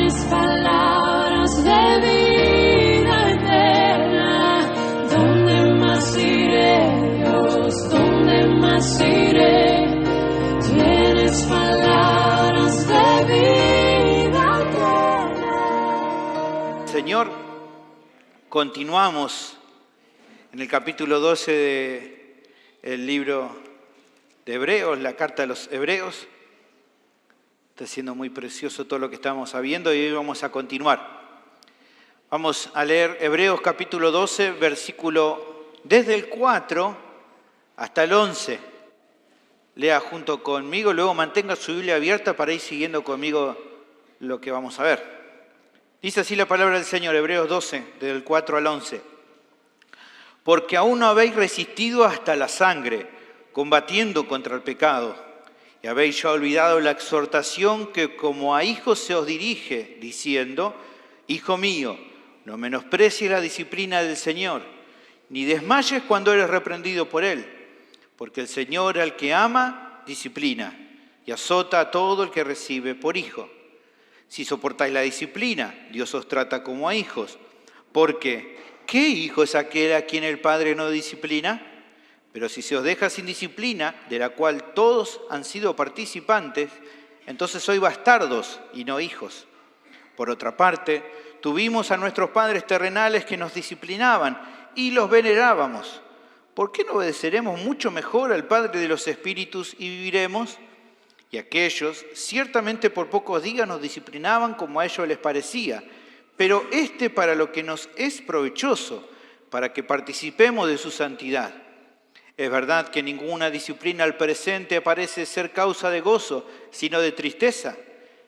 Tienes palabras de vida eterna. ¿Dónde más iré, Dios? ¿Dónde más iré? Tienes palabras de vida eterna. Señor, continuamos en el capítulo 12 del libro de Hebreos, la carta a los Hebreos. Está siendo muy precioso todo lo que estamos sabiendo y hoy vamos a continuar. Vamos a leer Hebreos capítulo 12, versículo desde el 4 hasta el 11. Lea junto conmigo, luego mantenga su Biblia abierta para ir siguiendo conmigo lo que vamos a ver. Dice así la palabra del Señor, Hebreos 12, del 4 al 11. Porque aún no habéis resistido hasta la sangre, combatiendo contra el pecado. Y habéis ya olvidado la exhortación que como a hijos se os dirige, diciendo, Hijo mío, no menosprecies la disciplina del Señor, ni desmayes cuando eres reprendido por Él, porque el Señor al que ama, disciplina, y azota a todo el que recibe por hijo. Si soportáis la disciplina, Dios os trata como a hijos, porque ¿qué hijo es aquel a quien el Padre no disciplina? Pero si se os deja sin disciplina, de la cual todos han sido participantes, entonces sois bastardos y no hijos. Por otra parte, tuvimos a nuestros padres terrenales que nos disciplinaban y los venerábamos. ¿Por qué no obedeceremos mucho mejor al Padre de los Espíritus y viviremos? Y aquellos, ciertamente por pocos días nos disciplinaban como a ellos les parecía, pero para lo que nos es provechoso, para que participemos de su santidad. Es verdad que ninguna disciplina al presente parece ser causa de gozo, sino de tristeza,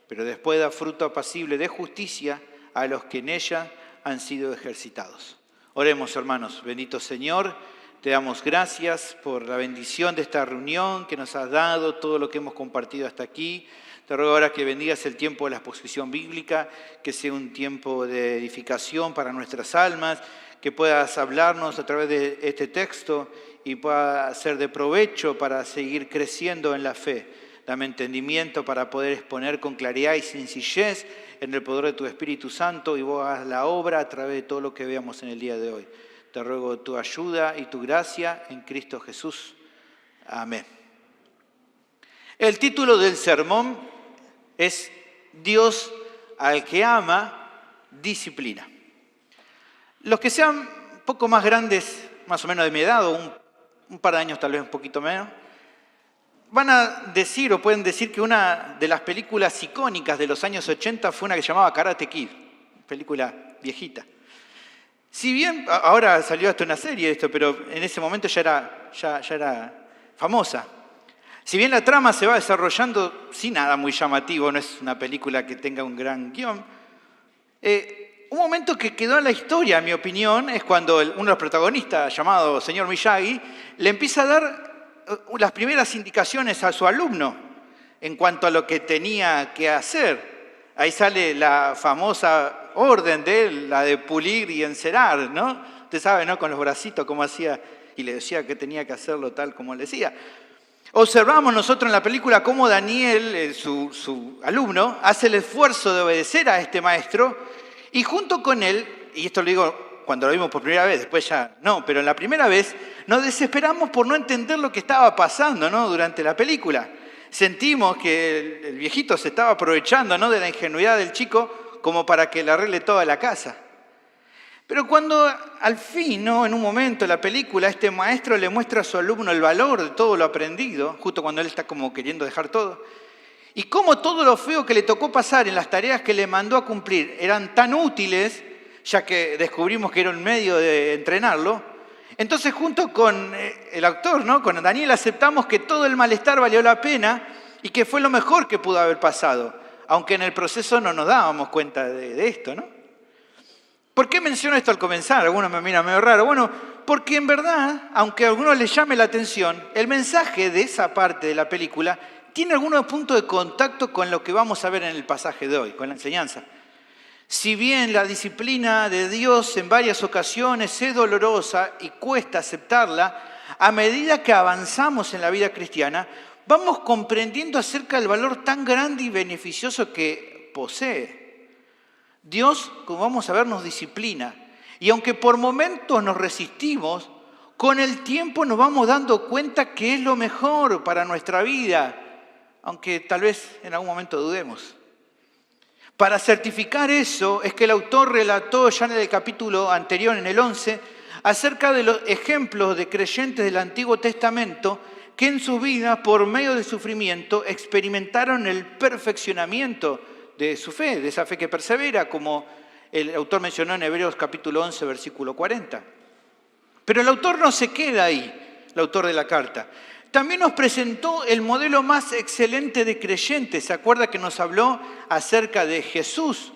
pero después da fruto apacible de justicia a los que en ella han sido ejercitados. Oremos, hermanos. Bendito Señor, te damos gracias por la bendición de esta reunión que nos has dado, todo lo que hemos compartido hasta aquí. Te ruego ahora que bendigas el tiempo de la exposición bíblica, que sea un tiempo de edificación para nuestras almas, que puedas hablarnos a través de este texto y pueda ser de provecho para seguir creciendo en la fe. Dame entendimiento para poder exponer con claridad y sencillez en el poder de tu Espíritu Santo y vos hagas la obra a través de todo lo que veamos en el día de hoy. Te ruego tu ayuda y tu gracia en Cristo Jesús. Amén. El título del sermón es Dios al que ama, disciplina. Los que sean un poco más grandes, más o menos de mi edad, o un par de años tal vez un poquito menos, van a decir o pueden decir que una de las películas icónicas de los años 80 fue una que se llamaba Karate Kid, película viejita. Si bien, ahora salió hasta una serie de esto, pero en ese momento ya era famosa. Si bien la trama se va desarrollando sin nada muy llamativo, no es una película que tenga un gran guión, un momento que quedó en la historia, en mi opinión, es cuando uno de los protagonistas, llamado señor Miyagi, le empieza a dar las primeras indicaciones a su alumno en cuanto a lo que tenía que hacer. Ahí sale la famosa orden de él, la de pulir y encerar, ¿no? Usted sabe, ¿no? Con los bracitos, cómo hacía, y le decía que tenía que hacerlo tal como le decía. Observamos nosotros en la película cómo Daniel, su alumno, hace el esfuerzo de obedecer a este maestro. Y junto con él, y esto lo digo cuando lo vimos por primera vez, después ya no, pero en la primera vez nos desesperamos por no entender lo que estaba pasando, ¿no? Durante la película. Sentimos que el viejito se estaba aprovechando, ¿no? De la ingenuidad del chico como para que le arregle toda la casa. Pero cuando al fin, ¿no? En un momento de la película, este maestro le muestra a su alumno el valor de todo lo aprendido, justo cuando él está como queriendo dejar todo, y cómo todo lo feo que le tocó pasar en las tareas que le mandó a cumplir eran tan útiles, ya que descubrimos que era un medio de entrenarlo. Entonces, junto con el actor, ¿no? Con Daniel, aceptamos que todo el malestar valió la pena y que fue lo mejor que pudo haber pasado, aunque en el proceso no nos dábamos cuenta de esto, ¿no? ¿Por qué menciono esto al comenzar? Algunos me miran medio raro. Bueno, porque en verdad, aunque a algunos les llame la atención, el mensaje de esa parte de la película tiene algunos puntos de contacto con lo que vamos a ver en el pasaje de hoy, con la enseñanza. Si bien la disciplina de Dios en varias ocasiones es dolorosa y cuesta aceptarla, a medida que avanzamos en la vida cristiana, vamos comprendiendo acerca del valor tan grande y beneficioso que posee. Dios, como vamos a ver, nos disciplina. Y aunque por momentos nos resistimos, con el tiempo nos vamos dando cuenta que es lo mejor para nuestra vida, aunque tal vez en algún momento dudemos. Para certificar eso es que el autor relató ya en el capítulo anterior, en el 11, acerca de los ejemplos de creyentes del Antiguo Testamento que en sus vidas, por medio del sufrimiento, experimentaron el perfeccionamiento de su fe, de esa fe que persevera, como el autor mencionó en Hebreos capítulo 11, versículo 40. Pero el autor no se queda ahí, el autor de la carta. También nos presentó el modelo más excelente de creyentes. ¿Se acuerda que nos habló acerca de Jesús,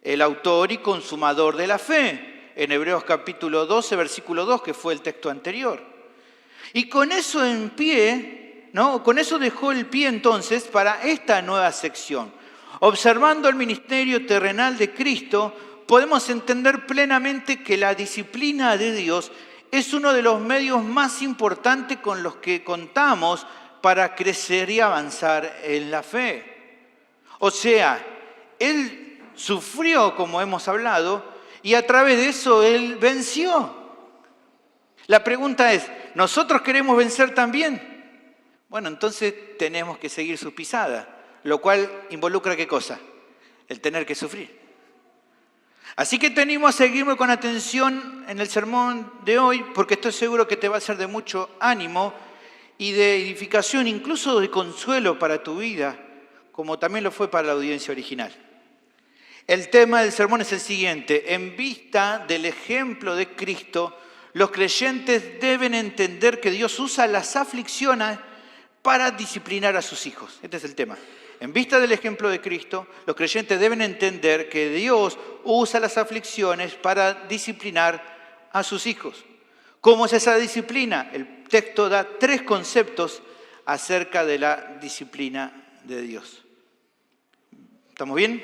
el autor y consumador de la fe? En Hebreos capítulo 12, versículo 2, que fue el texto anterior. Y con eso en pie, ¿no? Con eso dejó el pie entonces para esta nueva sección. Observando el ministerio terrenal de Cristo, podemos entender plenamente que la disciplina de Dios es uno de los medios más importantes con los que contamos para crecer y avanzar en la fe. O sea, Él sufrió, como hemos hablado, y a través de eso Él venció. La pregunta es, ¿nosotros queremos vencer también? Bueno, entonces tenemos que seguir sus pisadas, lo cual involucra ¿qué cosa? El tener que sufrir. Así que te animo a seguirme con atención en el sermón de hoy, porque estoy seguro que te va a ser de mucho ánimo y de edificación, incluso de consuelo para tu vida, como también lo fue para la audiencia original. El tema del sermón es el siguiente: en vista del ejemplo de Cristo, los creyentes deben entender que Dios usa las aflicciones para disciplinar a sus hijos. Este es el tema. En vista del ejemplo de Cristo, los creyentes deben entender que Dios usa las aflicciones para disciplinar a sus hijos. ¿Cómo es esa disciplina? El texto da 3 conceptos acerca de la disciplina de Dios. ¿Estamos bien?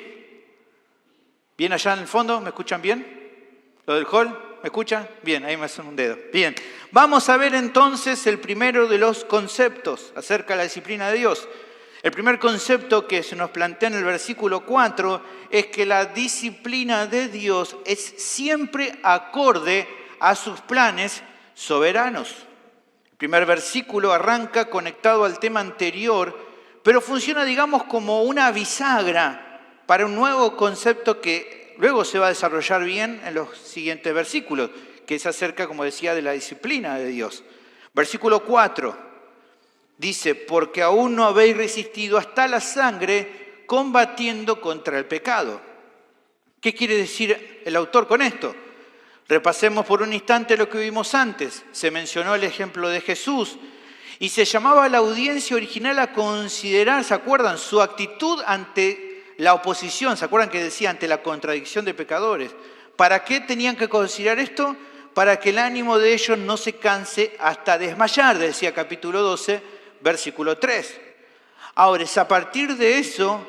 ¿Bien allá en el fondo? ¿Me escuchan bien? ¿Lo del hall? ¿Me escuchan? Bien, ahí me hacen un dedo. Bien, vamos a ver entonces el primero de los conceptos acerca de la disciplina de Dios. El primer concepto que se nos plantea en el versículo 4 es que la disciplina de Dios es siempre acorde a sus planes soberanos. El primer versículo arranca conectado al tema anterior, pero funciona, digamos, como una bisagra para un nuevo concepto que luego se va a desarrollar bien en los siguientes versículos, que es acerca, como decía, de la disciplina de Dios. Versículo 4. Dice, porque aún no habéis resistido hasta la sangre combatiendo contra el pecado. ¿Qué quiere decir el autor con esto? Repasemos por un instante lo que vimos antes. Se mencionó el ejemplo de Jesús y se llamaba a la audiencia original a considerar, ¿se acuerdan?, su actitud ante la oposición. ¿Se acuerdan que decía ante la contradicción de pecadores? ¿Para qué tenían que considerar esto? Para que el ánimo de ellos no se canse hasta desmayar, decía capítulo 12, versículo 3. Ahora, es a partir de eso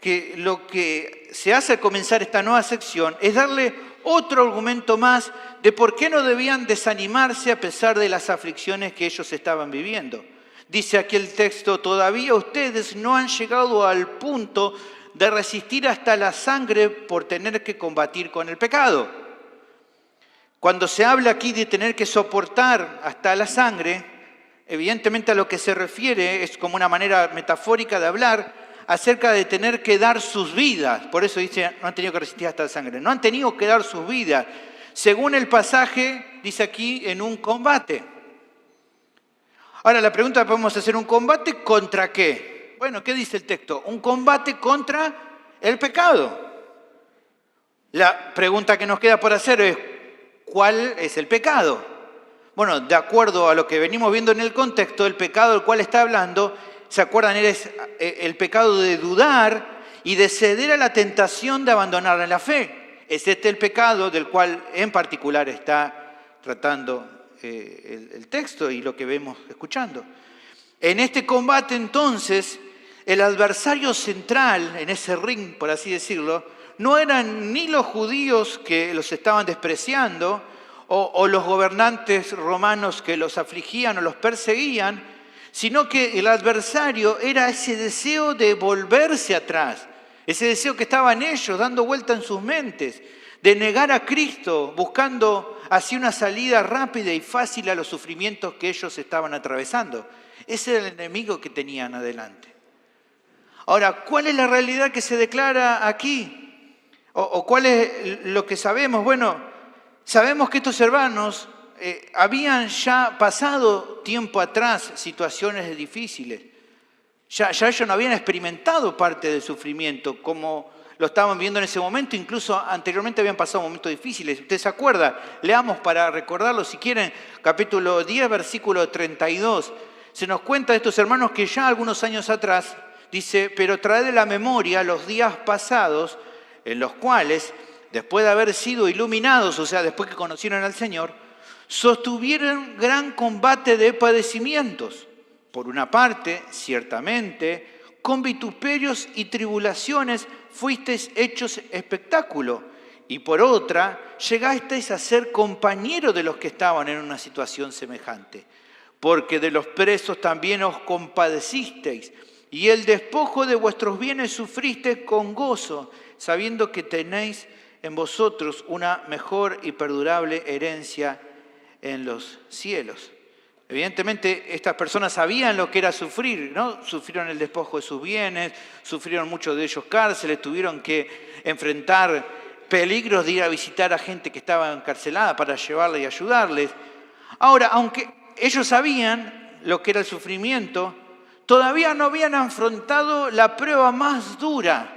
que lo que se hace al comenzar esta nueva sección es darle otro argumento más de por qué no debían desanimarse a pesar de las aflicciones que ellos estaban viviendo. Dice aquí el texto, todavía ustedes no han llegado al punto de resistir hasta la sangre por tener que combatir con el pecado. Cuando se habla aquí de tener que soportar hasta la sangre, evidentemente a lo que se refiere es como una manera metafórica de hablar acerca de tener que dar sus vidas. Por eso dice, no han tenido que resistir hasta la sangre. No han tenido que dar sus vidas. Según el pasaje, dice aquí, en un combate. Ahora, la pregunta, ¿podemos hacer un combate contra qué? Bueno, ¿qué dice el texto? Un combate contra el pecado. La pregunta que nos queda por hacer es, ¿cuál es el pecado? Bueno, de acuerdo a lo que venimos viendo en el contexto, el pecado del cual está hablando, ¿se acuerdan? Es el pecado de dudar y de ceder a la tentación de abandonar la fe. Es este el pecado del cual en particular está tratando el texto y lo que vemos escuchando. En este combate entonces, el adversario central en ese ring, por así decirlo, no eran ni los judíos que los estaban despreciando o los gobernantes romanos que los afligían o los perseguían, sino que el adversario era ese deseo de volverse atrás, Ese deseo que estaba en ellos, dando vuelta en sus mentes, de negar a Cristo, buscando así una salida rápida y fácil a los sufrimientos que ellos estaban atravesando. Ese era el enemigo que tenían adelante. Ahora, ¿cuál es la realidad que se declara aquí? ¿O cuál es lo que sabemos? Bueno, sabemos que estos hermanos habían ya pasado tiempo atrás situaciones difíciles. Ya ellos no habían experimentado parte del sufrimiento como lo estaban viendo en ese momento. Incluso anteriormente habían pasado momentos difíciles. ¿Usted se acuerda? Leamos para recordarlo si quieren. Capítulo 10, versículo 32. Se nos cuenta de estos hermanos que ya algunos años atrás, dice, pero traed de la memoria los días pasados en los cuales, después de haber sido iluminados, o sea, después que conocieron al Señor, sostuvieron gran combate de padecimientos. Por una parte, ciertamente, con vituperios y tribulaciones fuisteis hechos espectáculo, y por otra, llegasteis a ser compañeros de los que estaban en una situación semejante, porque de los presos también os compadecisteis, y el despojo de vuestros bienes sufristeis con gozo, sabiendo que tenéis en vosotros una mejor y perdurable herencia en los cielos. Evidentemente, estas personas sabían lo que era sufrir, ¿no? Sufrieron el despojo de sus bienes, sufrieron muchos de ellos cárceles, tuvieron que enfrentar peligros de ir a visitar a gente que estaba encarcelada para llevarla y ayudarles. Ahora, aunque ellos sabían lo que era el sufrimiento, todavía no habían afrontado la prueba más dura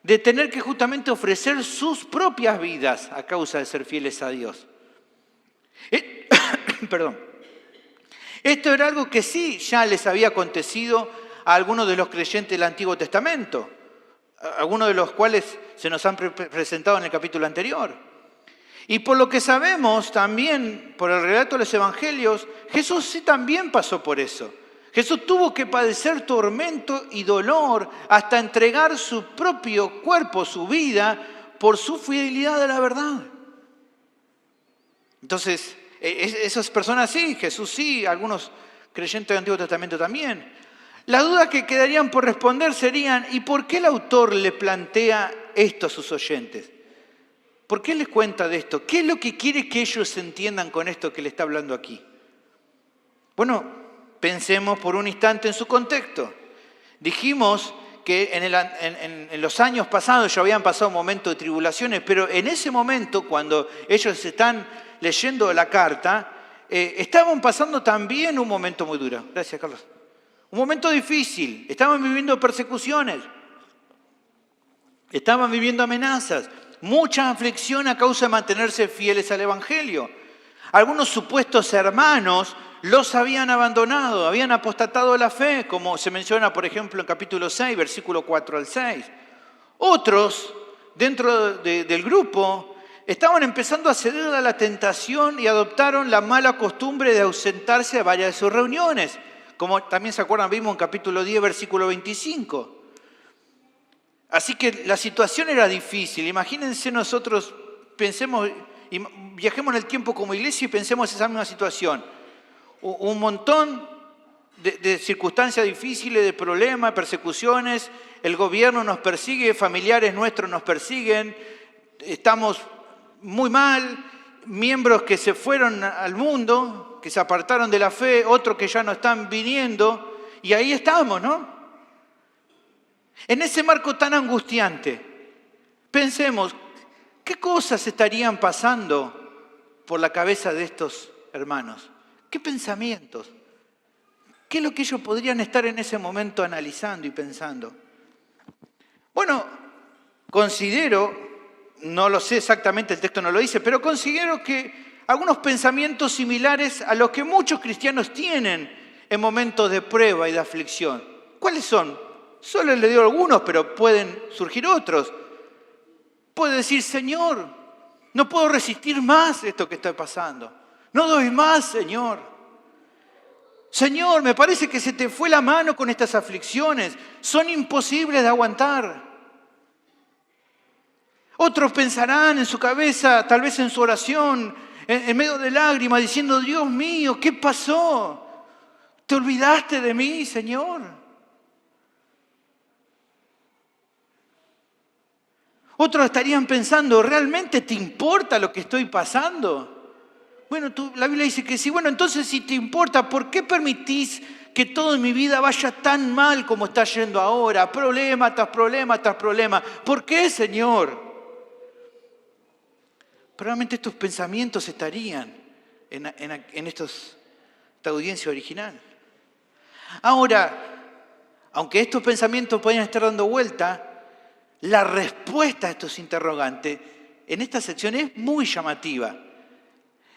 de tener que justamente ofrecer sus propias vidas a causa de ser fieles a Dios. Perdón. Esto era algo que sí ya les había acontecido a algunos de los creyentes del Antiguo Testamento, algunos de los cuales se nos han presentado en el capítulo anterior. Y por lo que sabemos también, por el relato de los evangelios, Jesús sí también pasó por eso. Jesús tuvo que padecer tormento y dolor hasta entregar su propio cuerpo, su vida, por su fidelidad a la verdad. Entonces, esas personas sí, Jesús sí, algunos creyentes del Antiguo Testamento también. Las dudas que quedarían por responder serían, ¿y por qué el autor le plantea esto a sus oyentes? ¿Por qué les cuenta de esto? ¿Qué es lo que quiere que ellos entiendan con esto que le está hablando aquí? Bueno, pensemos por un instante en su contexto. Dijimos que en los años pasados ya habían pasado momentos de tribulaciones, pero en ese momento, cuando ellos están leyendo la carta, estaban pasando también un momento muy duro. Gracias, Carlos. Un momento difícil. Estaban viviendo persecuciones. Estaban viviendo amenazas. Mucha aflicción a causa de mantenerse fieles al Evangelio. Algunos supuestos hermanos los habían abandonado, habían apostatado de la fe, como se menciona, por ejemplo, en capítulo 6, versículo 4 al 6. Otros, dentro del grupo, estaban empezando a ceder a la tentación y adoptaron la mala costumbre de ausentarse de varias de sus reuniones, como también se acuerdan, vimos en capítulo 10, versículo 25. Así que la situación era difícil. Imagínense nosotros, pensemos, viajemos en el tiempo como iglesia y pensemos esa misma situación. Un montón de circunstancias difíciles, de problemas, de persecuciones, el gobierno nos persigue, familiares nuestros nos persiguen, estamos muy mal, miembros que se fueron al mundo, que se apartaron de la fe, otros que ya no están viniendo, y ahí estamos, ¿no? En ese marco tan angustiante, pensemos, ¿qué cosas estarían pasando por la cabeza de estos hermanos? ¿Qué pensamientos? ¿Qué es lo que ellos podrían estar en ese momento analizando y pensando? Bueno, considero, no lo sé exactamente, el texto no lo dice, pero considero que algunos pensamientos similares a los que muchos cristianos tienen en momentos de prueba y de aflicción. ¿Cuáles son? Solo le digo algunos, pero pueden surgir otros. Puede decir, Señor, no puedo resistir más esto que está pasando. No doy más, Señor. Señor, me parece que se te fue la mano con estas aflicciones. Son imposibles de aguantar. Otros pensarán en su cabeza, tal vez en su oración, en medio de lágrimas, diciendo, Dios mío, ¿qué pasó? ¿Te olvidaste de mí, Señor? Otros estarían pensando, ¿realmente te importa lo que estoy pasando? Bueno, la Biblia dice que sí. Bueno, entonces si te importa, ¿por qué permitís que todo en mi vida vaya tan mal como está yendo ahora? Problema tras problema tras problema. ¿Por qué, Señor? Probablemente estos pensamientos estarían en esta audiencia original. Ahora, aunque estos pensamientos podían estar dando vuelta, la respuesta a estos interrogantes en esta sección es muy llamativa.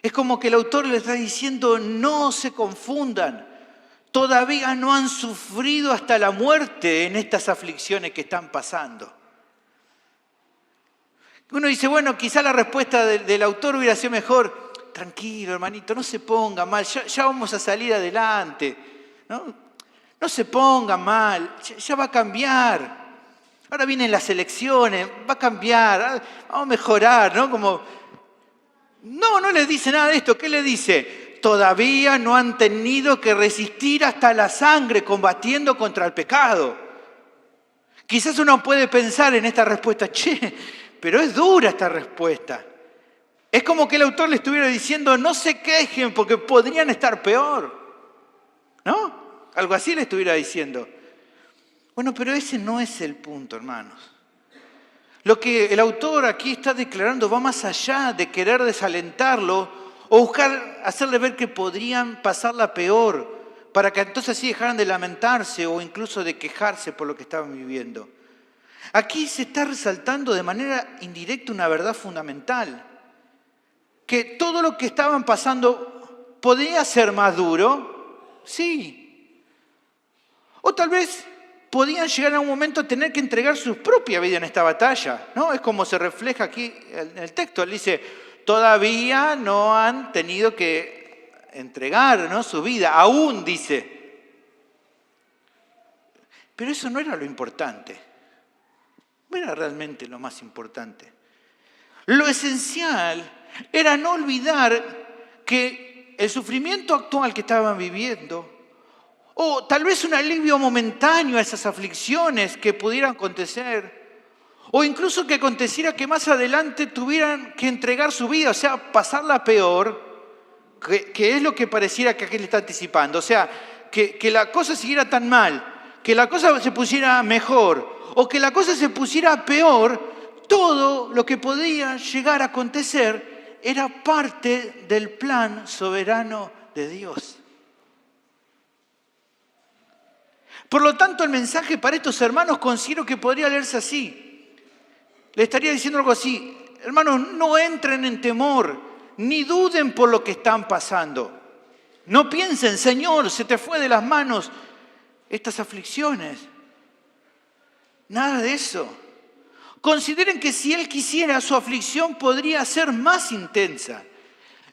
Es como que el autor le está diciendo, no se confundan, todavía no han sufrido hasta la muerte en estas aflicciones que están pasando. Uno dice, bueno, quizá la respuesta del autor hubiera sido mejor, tranquilo hermanito, no se ponga mal, ya vamos a salir adelante, no se ponga mal, ya va a cambiar. Ahora vienen las elecciones, va a cambiar, vamos a mejorar, ¿no? No les dice nada de esto. ¿Qué le dice? Todavía no han tenido que resistir hasta la sangre combatiendo contra el pecado. Quizás uno puede pensar en esta respuesta, pero es dura esta respuesta. Es como que el autor le estuviera diciendo, no se quejen porque podrían estar peor, ¿no? Algo así le estuviera diciendo. Bueno, pero ese no es el punto, hermanos. Lo que el autor aquí está declarando va más allá de querer desalentarlo o buscar hacerle ver que podrían pasarla peor para que entonces así dejaran de lamentarse o incluso de quejarse por lo que estaban viviendo. Aquí se está resaltando de manera indirecta una verdad fundamental, que todo lo que estaban pasando podía ser más duro, sí. O tal vez podían llegar a un momento a tener que entregar su propia vida en esta batalla, ¿no? Es como se refleja aquí en el texto. Él dice, todavía no han tenido que entregar, ¿no?, su vida, aún dice. Pero eso no era lo importante. No era realmente lo más importante. Lo esencial era no olvidar que el sufrimiento actual que estaban viviendo, o tal vez un alivio momentáneo a esas aflicciones que pudieran acontecer, o incluso que aconteciera que más adelante tuvieran que entregar su vida, o sea, pasarla peor, que es lo que pareciera que aquí le está anticipando. O sea, que la cosa siguiera tan mal, que la cosa se pusiera mejor, o que la cosa se pusiera peor, todo lo que podía llegar a acontecer era parte del plan soberano de Dios. Por lo tanto, el mensaje para estos hermanos considero que podría leerse así. Le estaría diciendo algo así: hermanos, no entren en temor, ni duden por lo que están pasando. No piensen, Señor, se te fue de las manos estas aflicciones. Nada de eso. Consideren que si Él quisiera, su aflicción podría ser más intensa.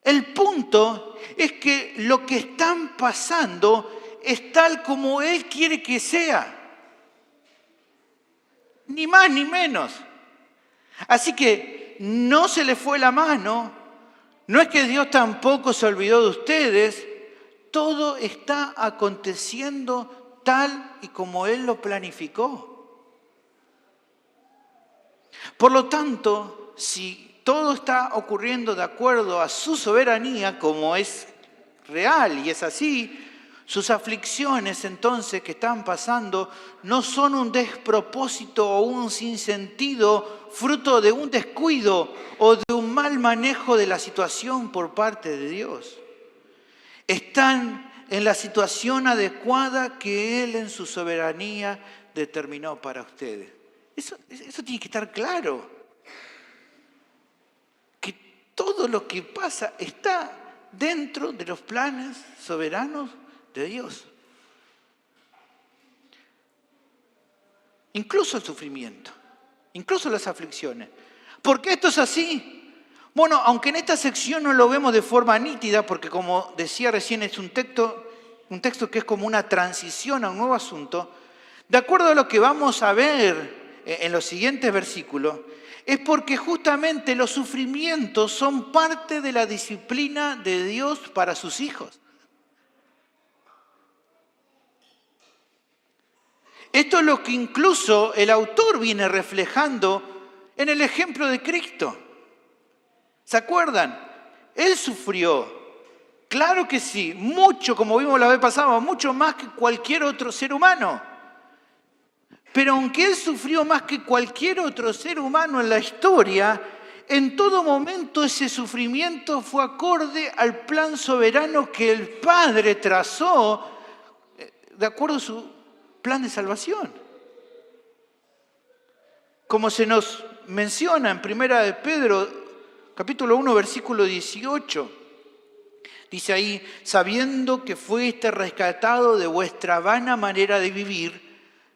El punto es que lo que están pasando es tal como Él quiere que sea. Ni más ni menos. Así que no se le fue la mano. No es que Dios tampoco se olvidó de ustedes. Todo está aconteciendo tal y como Él lo planificó. Por lo tanto, si todo está ocurriendo de acuerdo a su soberanía, como es real y es así, sus aflicciones entonces que están pasando no son un despropósito o un sinsentido fruto de un descuido o de un mal manejo de la situación por parte de Dios. Están en la situación adecuada que Él en su soberanía determinó para ustedes. Eso tiene que estar claro. Que todo lo que pasa está dentro de los planes soberanos de Dios. Incluso el sufrimiento, incluso las aflicciones. ¿Por qué esto es así? Bueno, aunque en esta sección no lo vemos de forma nítida, porque como decía recién es un texto que es como una transición a un nuevo asunto, de acuerdo a lo que vamos a ver en los siguientes versículos, es porque justamente los sufrimientos son parte de la disciplina de Dios para sus hijos. Esto es lo que incluso el autor viene reflejando en el ejemplo de Cristo. ¿Se acuerdan? Él sufrió. Claro que sí, mucho, como vimos la vez pasada, mucho más que cualquier otro ser humano. Pero aunque Él sufrió más que cualquier otro ser humano en la historia, en todo momento ese sufrimiento fue acorde al plan soberano que el Padre trazó de acuerdo a su plan de salvación. Como se nos menciona en 1 de Pedro, capítulo 1, versículo 18, dice ahí, sabiendo que fuiste rescatado de vuestra vana manera de vivir,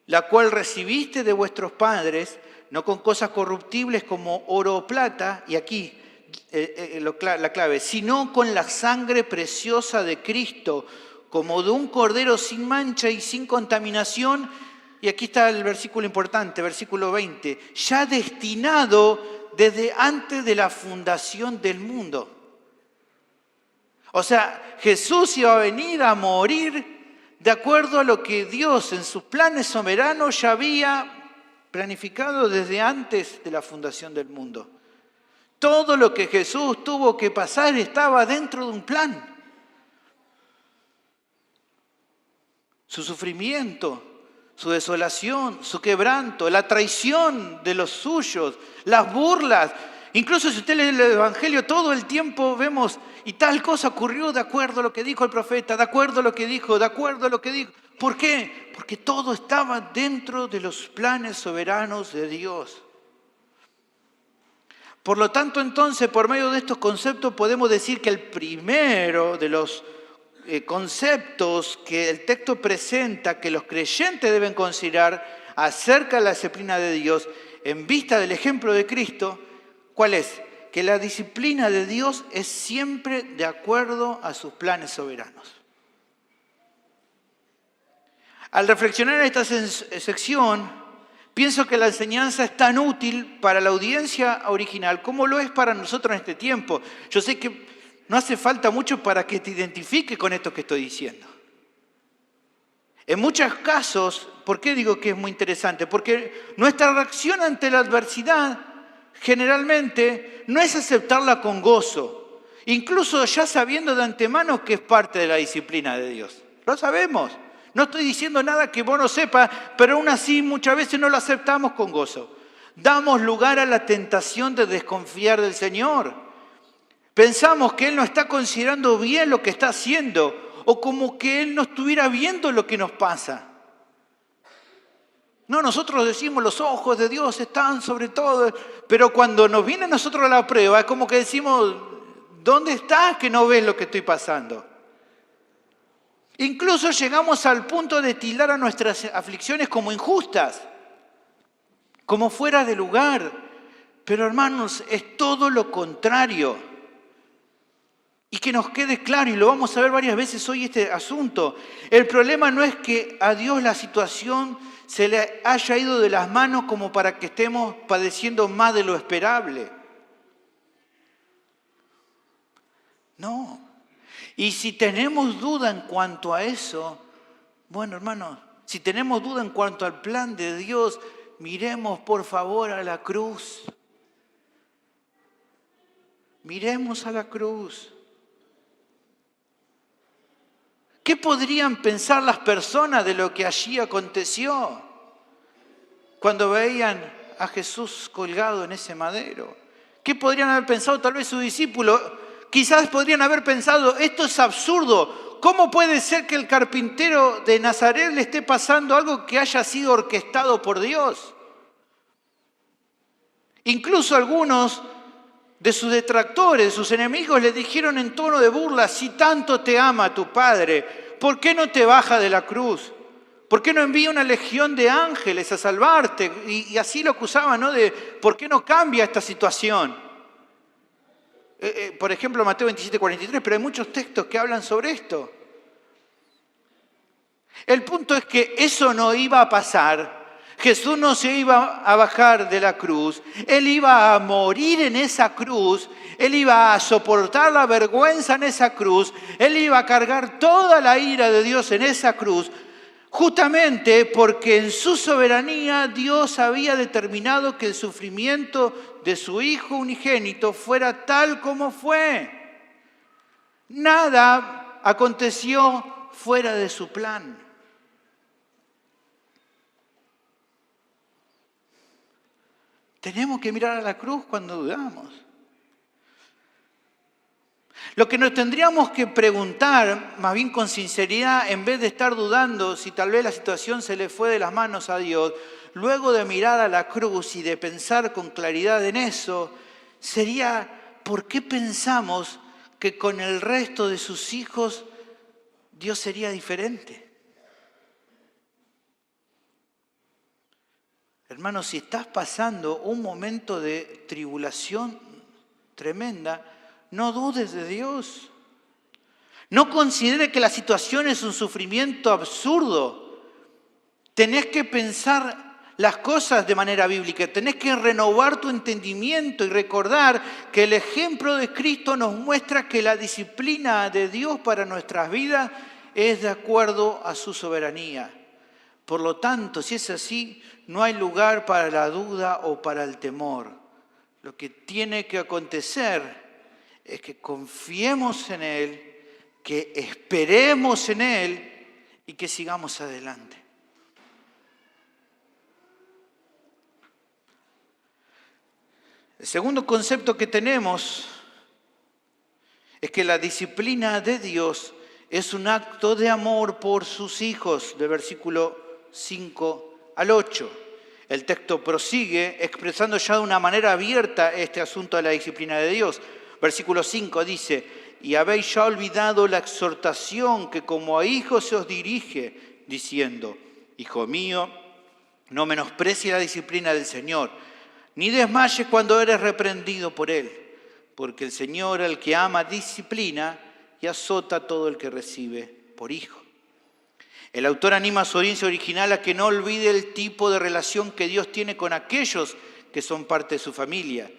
la cual recibiste de vuestros padres, no con cosas corruptibles como oro o plata, y aquí la clave, sino con la sangre preciosa de Cristo, como de un cordero sin mancha y sin contaminación. Y aquí está el versículo importante, versículo 20, ya destinado desde antes de la fundación del mundo. O sea, Jesús iba a venir a morir de acuerdo a lo que Dios en sus planes soberanos ya había planificado desde antes de la fundación del mundo. Todo lo que Jesús tuvo que pasar estaba dentro de un plan. Su sufrimiento, su desolación, su quebranto, la traición de los suyos, las burlas. Incluso si usted lee el Evangelio, todo el tiempo vemos, y tal cosa ocurrió de acuerdo a lo que dijo el profeta, de acuerdo a lo que dijo, de acuerdo a lo que dijo. ¿Por qué? Porque todo estaba dentro de los planes soberanos de Dios. Por lo tanto, entonces, por medio de estos conceptos podemos decir que el primero de los conceptos que el texto presenta, que los creyentes deben considerar acerca de la disciplina de Dios, en vista del ejemplo de Cristo, ¿cuál es? Que la disciplina de Dios es siempre de acuerdo a sus planes soberanos. Al reflexionar en esta sección, pienso que la enseñanza es tan útil para la audiencia original como lo es para nosotros en este tiempo. Yo sé que no hace falta mucho para que te identifiques con esto que estoy diciendo. En muchos casos, ¿por qué digo que es muy interesante? Porque nuestra reacción ante la adversidad generalmente no es aceptarla con gozo, incluso ya sabiendo de antemano que es parte de la disciplina de Dios. Lo sabemos. No estoy diciendo nada que vos no sepas, pero aún así muchas veces no lo aceptamos con gozo. Damos lugar a la tentación de desconfiar del Señor. Pensamos que Él no está considerando bien lo que está haciendo, o como que Él no estuviera viendo lo que nos pasa. No, nosotros decimos los ojos de Dios están sobre todo, pero cuando nos viene a nosotros la prueba es como que decimos, ¿dónde estás que no ves lo que estoy pasando? Incluso llegamos al punto de tildar a nuestras aflicciones como injustas, como fuera de lugar. Pero hermanos, es todo lo contrario. Y que nos quede claro, y lo vamos a ver varias veces hoy este asunto, el problema no es que a Dios la situación se le haya ido de las manos como para que estemos padeciendo más de lo esperable. No. Y si tenemos duda en cuanto a eso, bueno, hermanos, si tenemos duda en cuanto al plan de Dios, miremos por favor a la cruz. Miremos a la cruz. ¿Qué podrían pensar las personas de lo que allí aconteció cuando veían a Jesús colgado en ese madero? ¿Qué podrían haber pensado tal vez sus discípulos? Quizás podrían haber pensado, esto es absurdo. ¿Cómo puede ser que el carpintero de Nazaret le esté pasando algo que haya sido orquestado por Dios? Incluso algunos de sus detractores, sus enemigos, le dijeron en tono de burla, si tanto te ama tu Padre, ¿por qué no te baja de la cruz? ¿Por qué no envía una legión de ángeles a salvarte? Y así lo acusaban, ¿no? De ¿por qué no cambia esta situación? Por ejemplo, Mateo 27:43, pero hay muchos textos que hablan sobre esto. El punto es que eso no iba a pasar. Jesús no se iba a bajar de la cruz. Él iba a morir en esa cruz. Él iba a soportar la vergüenza en esa cruz. Él iba a cargar toda la ira de Dios en esa cruz. Justamente porque en su soberanía Dios había determinado que el sufrimiento de su Hijo unigénito fuera tal como fue. Nada aconteció fuera de su plan. Tenemos que mirar a la cruz cuando dudamos. Lo que nos tendríamos que preguntar, más bien con sinceridad, en vez de estar dudando si tal vez la situación se le fue de las manos a Dios, luego de mirar a la cruz y de pensar con claridad en eso, sería ¿por qué pensamos que con el resto de sus hijos Dios sería diferente? Hermanos, si estás pasando un momento de tribulación tremenda, no dudes de Dios. No considere que la situación es un sufrimiento absurdo. Tenés que pensar las cosas de manera bíblica. Tenés que renovar tu entendimiento y recordar que el ejemplo de Cristo nos muestra que la disciplina de Dios para nuestras vidas es de acuerdo a su soberanía. Por lo tanto, si es así, no hay lugar para la duda o para el temor. Lo que tiene que acontecer es que confiemos en Él, que esperemos en Él y que sigamos adelante. El segundo concepto que tenemos es que la disciplina de Dios es un acto de amor por sus hijos, de versículo 5 al 8. El texto prosigue expresando ya de una manera abierta este asunto de la disciplina de Dios. Versículo 5 dice, y habéis ya olvidado la exhortación que como a hijos se os dirige, diciendo, Hijo mío, no menosprecies la disciplina del Señor, ni desmayes cuando eres reprendido por Él, porque el Señor al que ama disciplina y azota a todo el que recibe por hijo. El autor anima a su audiencia original a que no olvide el tipo de relación que Dios tiene con aquellos que son parte de su familia.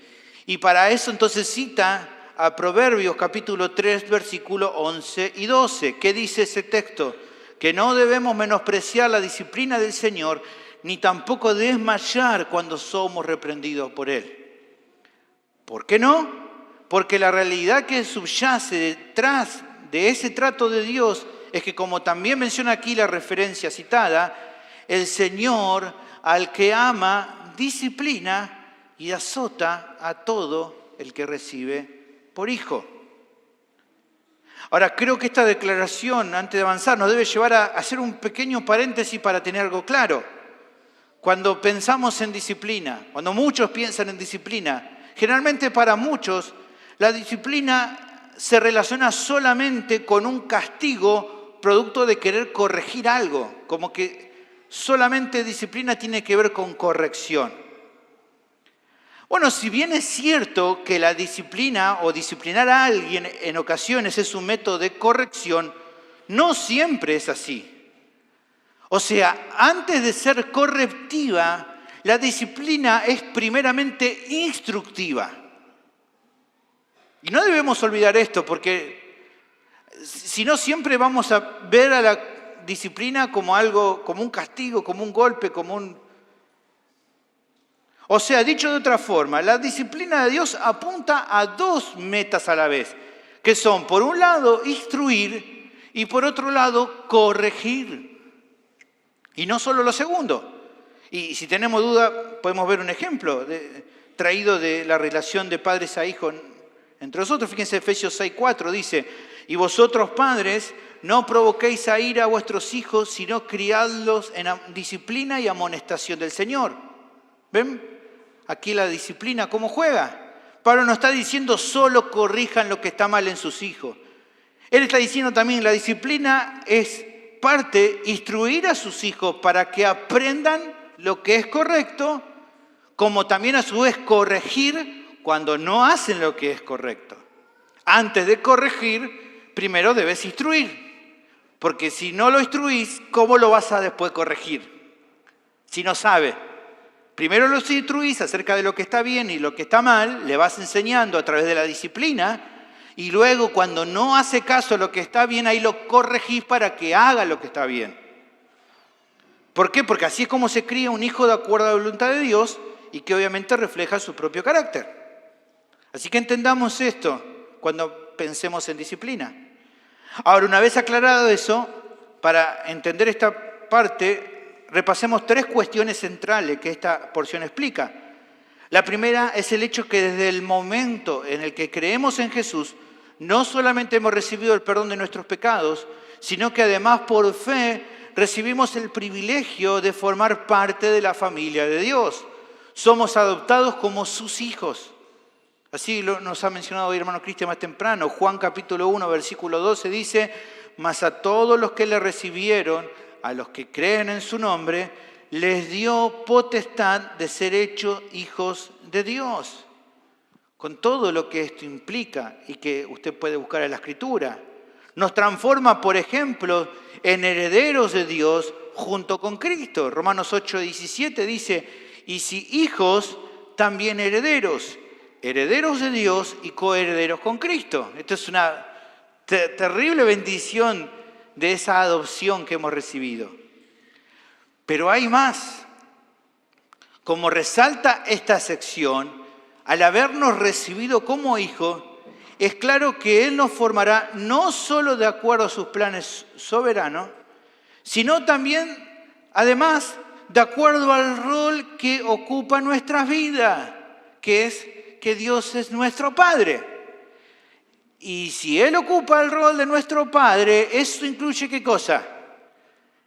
Y para eso entonces cita a Proverbios capítulo 3, versículos 11 y 12. ¿Qué dice ese texto? Que no debemos menospreciar la disciplina del Señor, ni tampoco desmayar cuando somos reprendidos por Él. ¿Por qué no? Porque la realidad que subyace detrás de ese trato de Dios es que, como también menciona aquí la referencia citada, el Señor al que ama disciplina y azota a todo el que recibe por hijo. Ahora, creo que esta declaración, antes de avanzar, nos debe llevar a hacer un pequeño paréntesis para tener algo claro. Cuando pensamos en disciplina, cuando muchos piensan en disciplina, generalmente para muchos la disciplina se relaciona solamente con un castigo producto de querer corregir algo, como que solamente disciplina tiene que ver con corrección. Bueno, si bien es cierto que la disciplina o disciplinar a alguien en ocasiones es un método de corrección, no siempre es así. O sea, antes de ser correctiva, la disciplina es primeramente instructiva. Y no debemos olvidar esto, porque si no siempre vamos a ver a la disciplina como algo, como un castigo, como un golpe, como un... O sea, dicho de otra forma, la disciplina de Dios apunta a dos metas a la vez, que son, por un lado, instruir y por otro lado, corregir. Y no solo lo segundo. Y si tenemos duda, podemos ver un ejemplo traído de la relación de padres a hijos entre nosotros. Fíjense, Efesios 6:4 dice, y vosotros padres no provoquéis a ira a vuestros hijos, sino criadlos en disciplina y amonestación del Señor. ¿Ven? Aquí la disciplina, ¿cómo juega? Pablo no está diciendo solo corrijan lo que está mal en sus hijos. Él está diciendo también la disciplina es parte instruir a sus hijos para que aprendan lo que es correcto, como también a su vez corregir cuando no hacen lo que es correcto. Antes de corregir, primero debes instruir, porque si no lo instruís, ¿cómo lo vas a después corregir? Si no sabe. Primero los instruís acerca de lo que está bien y lo que está mal, le vas enseñando a través de la disciplina, y luego cuando no hace caso a lo que está bien, ahí lo corregís para que haga lo que está bien. ¿Por qué? Porque así es como se cría un hijo de acuerdo a la voluntad de Dios y que obviamente refleja su propio carácter. Así que entendamos esto cuando pensemos en disciplina. Ahora, una vez aclarado eso, para entender esta parte, repasemos 3 cuestiones centrales que esta porción explica. La primera es el hecho que desde el momento en el que creemos en Jesús, no solamente hemos recibido el perdón de nuestros pecados, sino que además por fe recibimos el privilegio de formar parte de la familia de Dios. Somos adoptados como sus hijos. Así nos ha mencionado hoy hermano Cristian más temprano. Juan capítulo 1, versículo 12 dice: mas a todos los que le recibieron, a los que creen en su nombre, les dio potestad de ser hechos hijos de Dios. Con todo lo que esto implica y que usted puede buscar en la Escritura. Nos transforma, por ejemplo, en herederos de Dios junto con Cristo. Romanos 8, 17 dice: y si hijos, también herederos. Herederos de Dios y coherederos con Cristo. Esto es una terrible bendición de esa adopción que hemos recibido. Pero hay más. Como resalta esta sección, al habernos recibido como hijos, es claro que Él nos formará no solo de acuerdo a sus planes soberanos, sino también, además, de acuerdo al rol que ocupa nuestras vidas, que es que Dios es nuestro Padre. Y si Él ocupa el rol de nuestro Padre, eso incluye ¿qué cosa?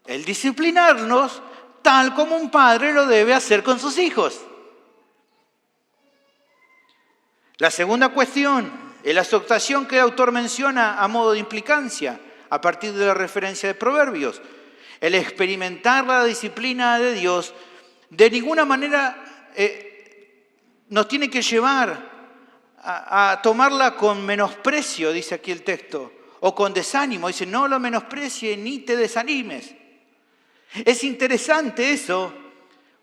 El disciplinarnos tal como un padre lo debe hacer con sus hijos. La segunda cuestión es la exhortación que el autor menciona a modo de implicancia, a partir de la referencia de Proverbios. El experimentar la disciplina de Dios de ninguna manera nos tiene que llevar a tomarla con menosprecio, dice aquí el texto, o con desánimo. Dice, no lo menosprecies ni te desanimes. Es interesante eso,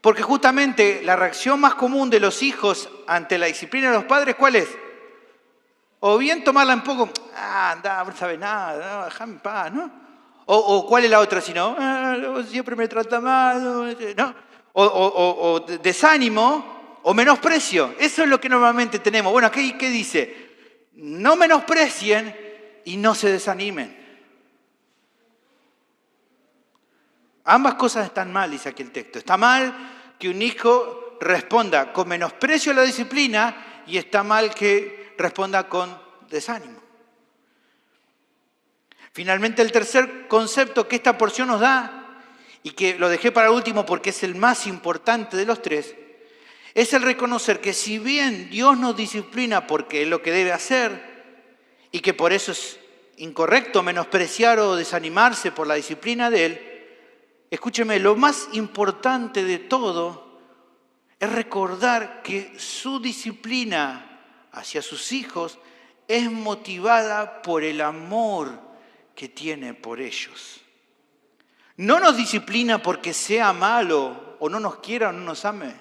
porque justamente la reacción más común de los hijos ante la disciplina de los padres, ¿cuál es? O bien tomarla un poco, anda, no sabes nada, déjame en paz, ¿no? O ¿cuál es la otra? Si no, siempre me trata mal, ¿no? O desánimo, o menosprecio. Eso es lo que normalmente tenemos. Bueno, ¿qué dice? No menosprecien y no se desanimen. Ambas cosas están mal, dice aquí el texto. Está mal que un hijo responda con menosprecio a la disciplina y está mal que responda con desánimo. Finalmente, el tercer concepto que esta porción nos da, y que lo dejé para último porque es el más importante de los 3, es el reconocer que si bien Dios nos disciplina porque es lo que debe hacer, y que por eso es incorrecto menospreciar o desanimarse por la disciplina de Él, escúcheme, lo más importante de todo es recordar que su disciplina hacia sus hijos es motivada por el amor que tiene por ellos. No nos disciplina porque sea malo o no nos quiera o no nos ame.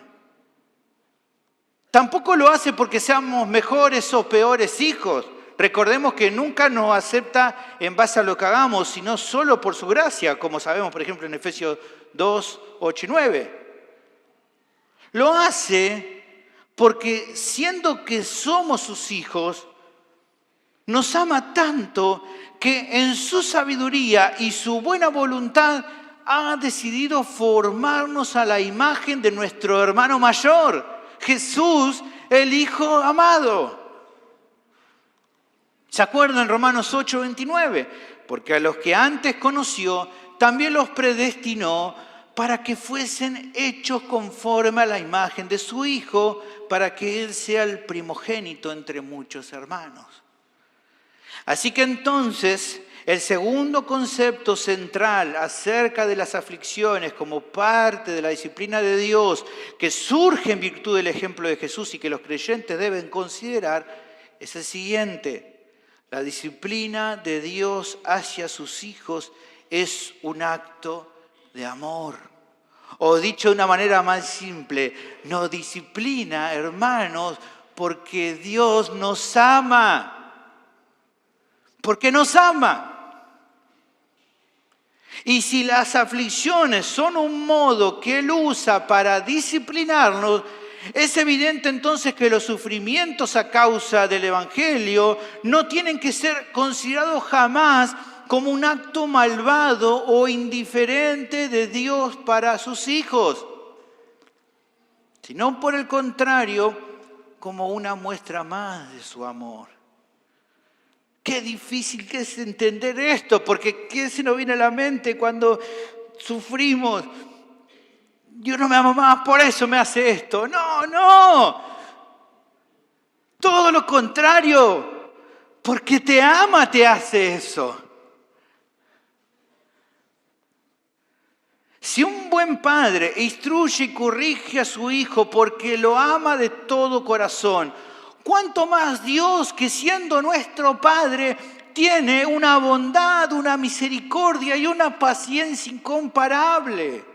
Tampoco lo hace porque seamos mejores o peores hijos. Recordemos que nunca nos acepta en base a lo que hagamos, sino solo por su gracia, como sabemos, por ejemplo, en Efesios 2, 8 y 9. Lo hace porque siendo que somos sus hijos, nos ama tanto que en su sabiduría y su buena voluntad ha decidido formarnos a la imagen de nuestro hermano mayor, Jesús, el Hijo amado. ¿Se acuerdan en Romanos 8, 29? Porque a los que antes conoció, también los predestinó para que fuesen hechos conforme a la imagen de su Hijo, para que Él sea el primogénito entre muchos hermanos. Así que entonces, el segundo concepto central acerca de las aflicciones como parte de la disciplina de Dios, que surge en virtud del ejemplo de Jesús y que los creyentes deben considerar, es el siguiente. La disciplina de Dios hacia sus hijos es un acto de amor. O dicho de una manera más simple, nos disciplina, hermanos, porque Dios nos ama. Porque nos ama. Y si las aflicciones son un modo que Él usa para disciplinarnos, es evidente entonces que los sufrimientos a causa del Evangelio no tienen que ser considerados jamás como un acto malvado o indiferente de Dios para sus hijos, sino por el contrario, como una muestra más de su amor. Qué difícil que es entender esto, porque ¿qué se nos viene a la mente cuando sufrimos? Dios no me ama más, por eso me hace esto. No. Todo lo contrario. Porque te ama, te hace eso. Si un buen padre instruye y corrige a su hijo porque lo ama de todo corazón, ¿cuánto más Dios, que siendo nuestro Padre, tiene una bondad, una misericordia y una paciencia incomparable?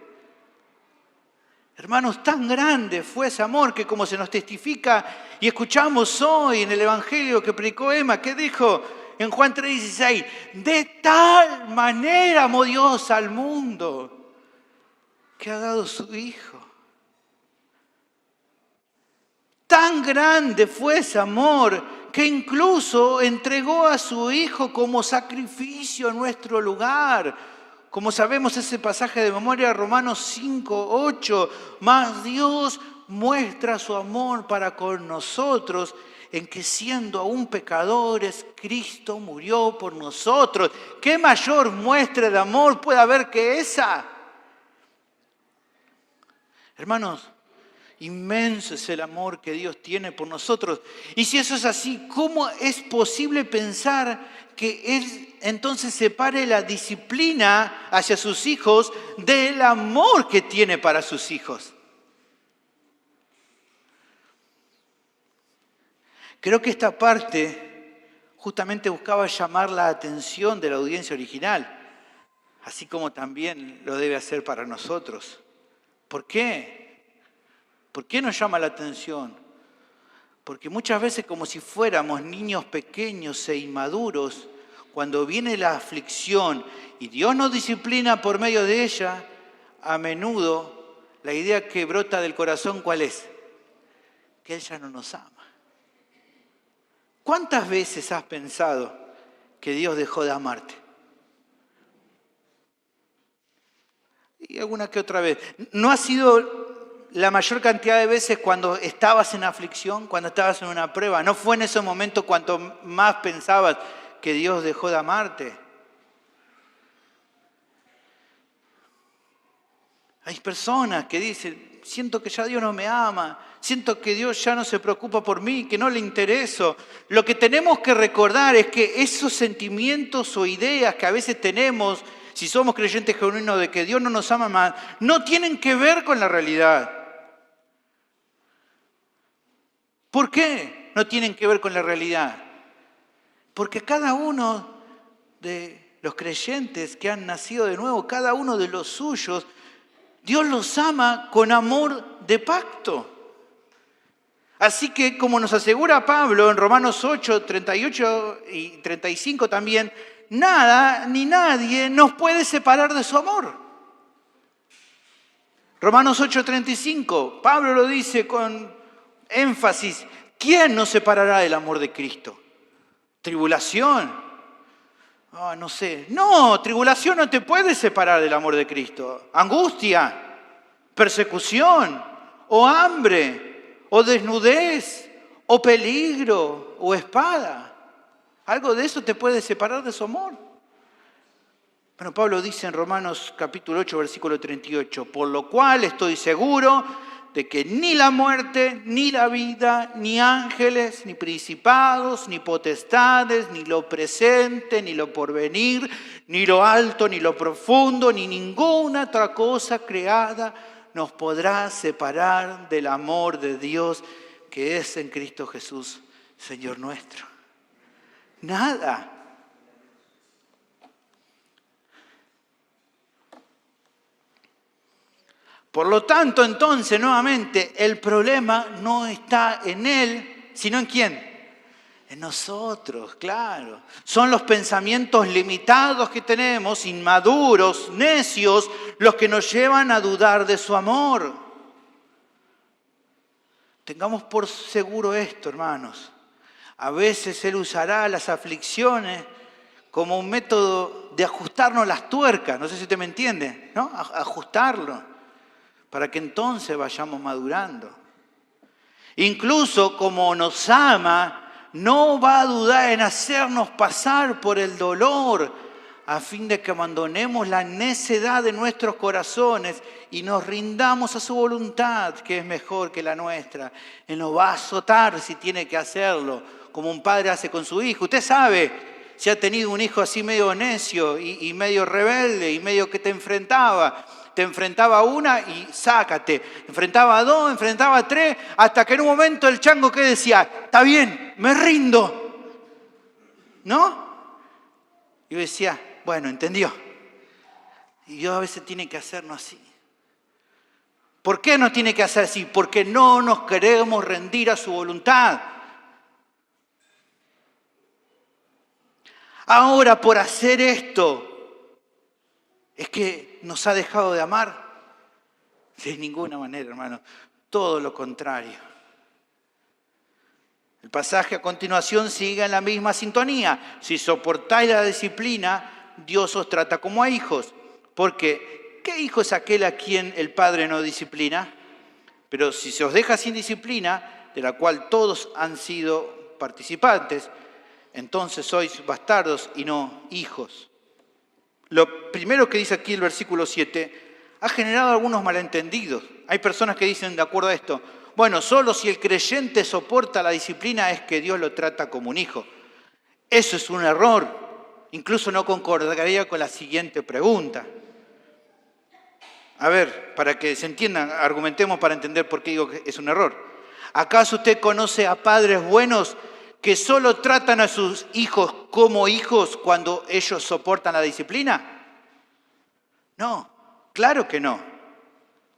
Hermanos, tan grande fue ese amor que, como se nos testifica y escuchamos hoy en el Evangelio que predicó Emma, que dijo en Juan 3:16, de tal manera amó Dios al mundo que ha dado su Hijo. Tan grande fue ese amor que incluso entregó a su Hijo como sacrificio en nuestro lugar. Como sabemos ese pasaje de memoria, Romanos 5:8, mas Dios muestra su amor para con nosotros en que siendo aún pecadores, Cristo murió por nosotros. ¿Qué mayor muestra de amor puede haber que esa? Hermanos, inmenso es el amor que Dios tiene por nosotros. Y si eso es así, ¿cómo es posible pensar que Él entonces separe la disciplina hacia sus hijos del amor que tiene para sus hijos? Creo que esta parte justamente buscaba llamar la atención de la audiencia original, así como también lo debe hacer para nosotros. ¿Por qué? ¿Por qué nos llama la atención? Porque muchas veces, como si fuéramos niños pequeños e inmaduros, cuando viene la aflicción y Dios nos disciplina por medio de ella, a menudo la idea que brota del corazón, ¿cuál es? Que Él ya no nos ama. ¿Cuántas veces has pensado que Dios dejó de amarte? Y alguna que otra vez. ¿No ha sido la mayor cantidad de veces cuando estabas en aflicción, cuando estabas en una prueba? ¿No fue en ese momento cuanto más pensabas que Dios dejó de amarte? Hay personas que dicen, siento que ya Dios no me ama, siento que Dios ya no se preocupa por mí, que no le intereso. Lo que tenemos que recordar es que esos sentimientos o ideas que a veces tenemos, si somos creyentes genuinos de que Dios no nos ama más, no tienen que ver con la realidad. ¿Por qué no tienen que ver con la realidad? Porque cada uno de los creyentes que han nacido de nuevo, cada uno de los suyos, Dios los ama con amor de pacto. Así que, como nos asegura Pablo en Romanos 8, 38 y 35 también, nada ni nadie nos puede separar de su amor. Romanos 8, 35, Pablo lo dice con énfasis, ¿quién nos separará del amor de Cristo? ¿Tribulación? No sé. No, tribulación no te puede separar del amor de Cristo. Angustia, persecución, o hambre, o desnudez, o peligro, o espada. Algo de eso te puede separar de su amor. Bueno, Pablo dice en Romanos capítulo 8, versículo 38, por lo cual estoy seguro de que ni la muerte, ni la vida, ni ángeles, ni principados, ni potestades, ni lo presente, ni lo porvenir, ni lo alto, ni lo profundo, ni ninguna otra cosa creada nos podrá separar del amor de Dios que es en Cristo Jesús, Señor nuestro. Nada. Por lo tanto, entonces, nuevamente, el problema no está en Él, sino en ¿quién? En nosotros, claro. Son los pensamientos limitados que tenemos, inmaduros, necios, los que nos llevan a dudar de su amor. Tengamos por seguro esto, hermanos. A veces Él usará las aflicciones como un método de ajustarnos las tuercas. No sé si usted me entiende, ¿no? Ajustarlo, para que entonces vayamos madurando. Incluso como nos ama, no va a dudar en hacernos pasar por el dolor a fin de que abandonemos la necedad de nuestros corazones y nos rindamos a su voluntad, que es mejor que la nuestra. Él nos va a azotar si tiene que hacerlo, como un padre hace con su hijo. Usted sabe, si ha tenido un hijo así medio necio y medio rebelde y medio que te enfrentaba a una y sácate, enfrentaba a dos, enfrentaba a tres, hasta que en un momento el chango que decía, está bien, me rindo, ¿no? Y yo decía, bueno, entendió. Y Dios a veces tiene que hacernos así. ¿Por qué nos tiene que hacer así? Porque no nos queremos rendir a su voluntad. Ahora, por hacer esto, ¿es que nos ha dejado de amar? De ninguna manera, hermano. Todo lo contrario. El pasaje a continuación sigue en la misma sintonía. Si soportáis la disciplina, Dios os trata como a hijos. Porque, ¿qué hijo es aquel a quien el Padre no disciplina? Pero si se os deja sin disciplina, de la cual todos han sido participantes, entonces sois bastardos y no hijos. Lo primero que dice aquí el versículo 7 ha generado algunos malentendidos. Hay personas que dicen, de acuerdo a esto, bueno, solo si el creyente soporta la disciplina es que Dios lo trata como un hijo. Eso es un error. Incluso no concordaría con la siguiente pregunta. A ver, para que se entiendan, argumentemos para entender por qué digo que es un error. ¿Acaso usted conoce a padres buenos que solo tratan a sus hijos como hijos cuando ellos soportan la disciplina? No, claro que no.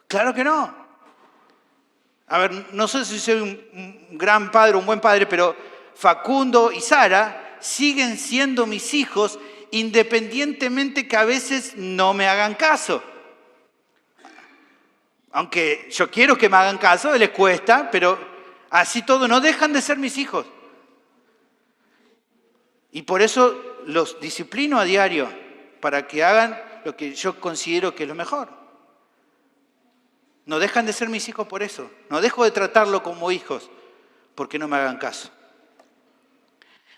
Claro que no. A ver, no sé si soy un gran padre, un buen padre, pero Facundo y Sara siguen siendo mis hijos independientemente que a veces no me hagan caso. Aunque yo quiero que me hagan caso, les cuesta, pero así todo no dejan de ser mis hijos. Y por eso los disciplino a diario, para que hagan lo que yo considero que es lo mejor. No dejan de ser mis hijos por eso. No dejo de tratarlo como hijos, porque no me hagan caso.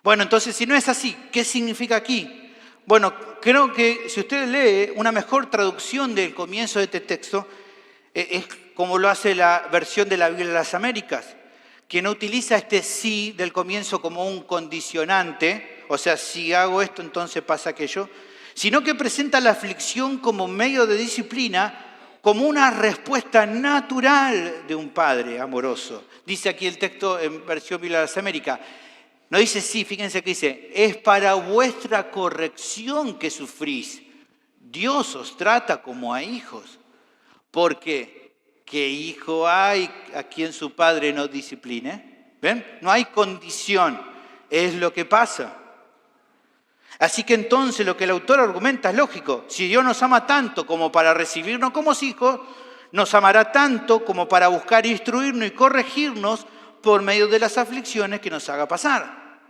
Bueno, entonces, si no es así, ¿qué significa aquí? Bueno, creo que si usted lee una mejor traducción del comienzo de este texto, es como lo hace la versión de la Biblia de las Américas, que no utiliza este sí del comienzo como un condicionante, o sea, si hago esto, entonces pasa aquello, sino que presenta la aflicción como medio de disciplina, como una respuesta natural de un padre amoroso. Dice aquí el texto en versión Biblia de las Américas. No dice sí, fíjense que dice, es para vuestra corrección que sufrís. Dios os trata como a hijos. Porque, ¿qué hijo hay a quien su padre no discipline? ¿Ven? No hay condición, es lo que pasa. Así que entonces lo que el autor argumenta es lógico. Si Dios nos ama tanto como para recibirnos como hijos, nos amará tanto como para buscar instruirnos y corregirnos por medio de las aflicciones que nos haga pasar.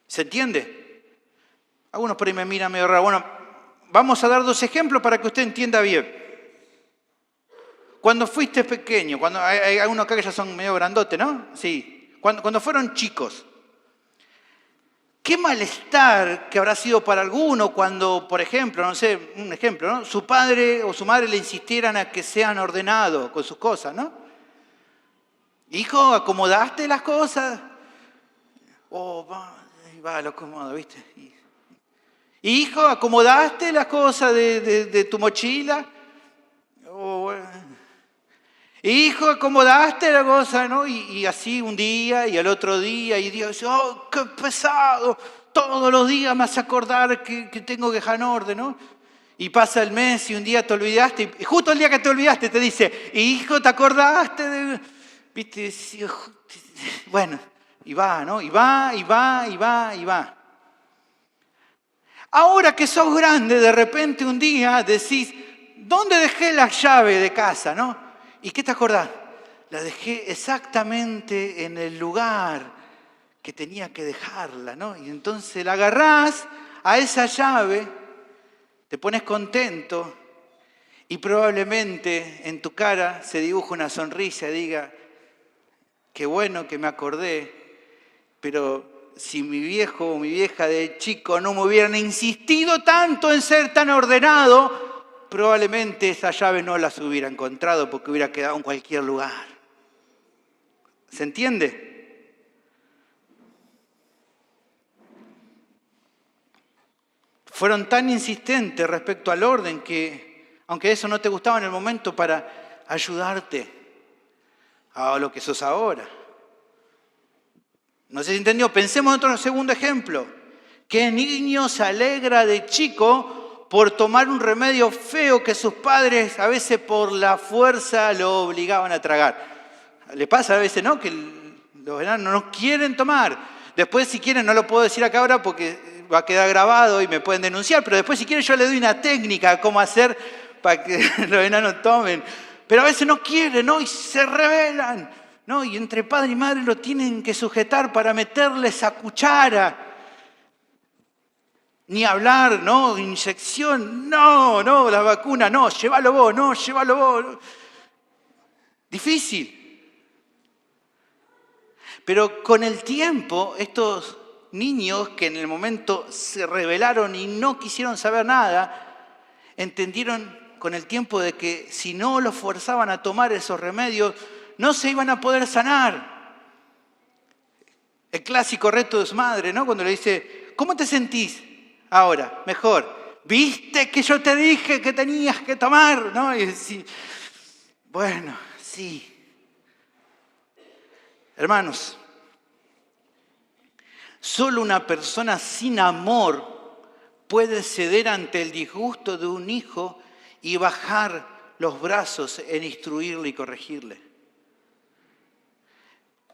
¿Se entiende? Algunos por ahí me miran medio raro. Bueno, vamos a dar dos ejemplos para que usted entienda bien. Cuando fuiste pequeño, cuando hay algunos acá que ya son medio grandotes, ¿no? Sí. Cuando fueron chicos. Qué malestar que habrá sido para alguno cuando, por ejemplo, no sé, un ejemplo, ¿no? Su padre o su madre le insistieran a que sean ordenados con sus cosas, ¿no? Hijo, ¿acomodaste las cosas? Oh, va, lo acomodo, ¿viste? Hijo, ¿acomodaste las cosas de tu mochila? Oh, bueno. Hijo, acomodaste la cosa, ¿no? Y así un día y al otro día, y Dios dice, oh, qué pesado, todos los días me hace acordar que tengo que dejar en orden, ¿no? Y pasa el mes y un día te olvidaste, y justo el día que te olvidaste te dice, hijo, ¿te acordaste de...? ¿Viste? Bueno, Y va, ¿no? Y va, y va, y va, y va. Ahora que sos grande, de repente un día decís, ¿dónde dejé la llave de casa, no? ¿Y qué te acordás? La dejé exactamente en el lugar que tenía que dejarla, ¿no? Y entonces la agarrás a esa llave, te pones contento y probablemente en tu cara se dibuja una sonrisa y diga, qué bueno que me acordé, pero si mi viejo o mi vieja de chico no me hubieran insistido tanto en ser tan ordenado, probablemente esa llave no las hubiera encontrado porque hubiera quedado en cualquier lugar. ¿Se entiende? Fueron tan insistentes respecto al orden que, aunque eso no te gustaba en el momento, para ayudarte a lo que sos ahora. No sé si entendió. Pensemos en otro segundo ejemplo. ¿Qué niño se alegra de chico por tomar un remedio feo que sus padres a veces por la fuerza lo obligaban a tragar? Le pasa a veces, ¿no? Que los enanos no quieren tomar. Después, si quieren, no lo puedo decir acá ahora porque va a quedar grabado y me pueden denunciar, pero después, si quieren, yo les doy una técnica de cómo hacer para que los enanos tomen. Pero a veces no quieren, ¿no? Y se rebelan, ¿no? Y entre padre y madre lo tienen que sujetar para meterle esa cuchara. Ni hablar, ¿no? Inyección, no, la vacuna, no, llévalo vos, no, llévalo vos. Difícil. Pero con el tiempo, estos niños que en el momento se rebelaron y no quisieron saber nada, entendieron con el tiempo de que si no los forzaban a tomar esos remedios, no se iban a poder sanar. El clásico reto de su madre, ¿no? Cuando le dice, ¿cómo te sentís ahora? Mejor. ¿Viste que yo te dije que tenías que tomar? ¿No? Y decís, bueno, sí. Hermanos, solo una persona sin amor puede ceder ante el disgusto de un hijo y bajar los brazos en instruirle y corregirle.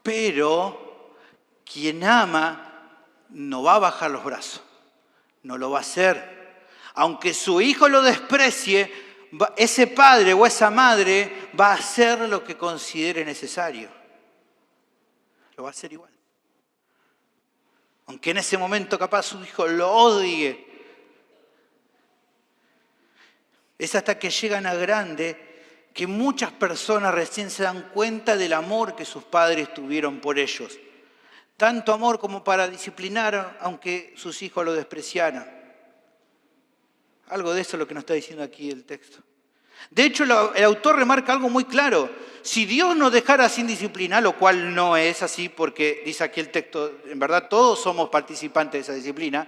Pero quien ama no va a bajar los brazos, no lo va a hacer. Aunque su hijo lo desprecie, ese padre o esa madre va a hacer lo que considere necesario. Lo va a hacer igual. Aunque en ese momento capaz su hijo lo odie. Es hasta que llegan a grande que muchas personas recién se dan cuenta del amor que sus padres tuvieron por ellos. Tanto amor como para disciplinar, aunque sus hijos lo despreciaran. Algo de eso es lo que nos está diciendo aquí el texto. De hecho, el autor remarca algo muy claro. Si Dios nos dejara sin disciplina, lo cual no es así, porque dice aquí el texto, en verdad todos somos participantes de esa disciplina.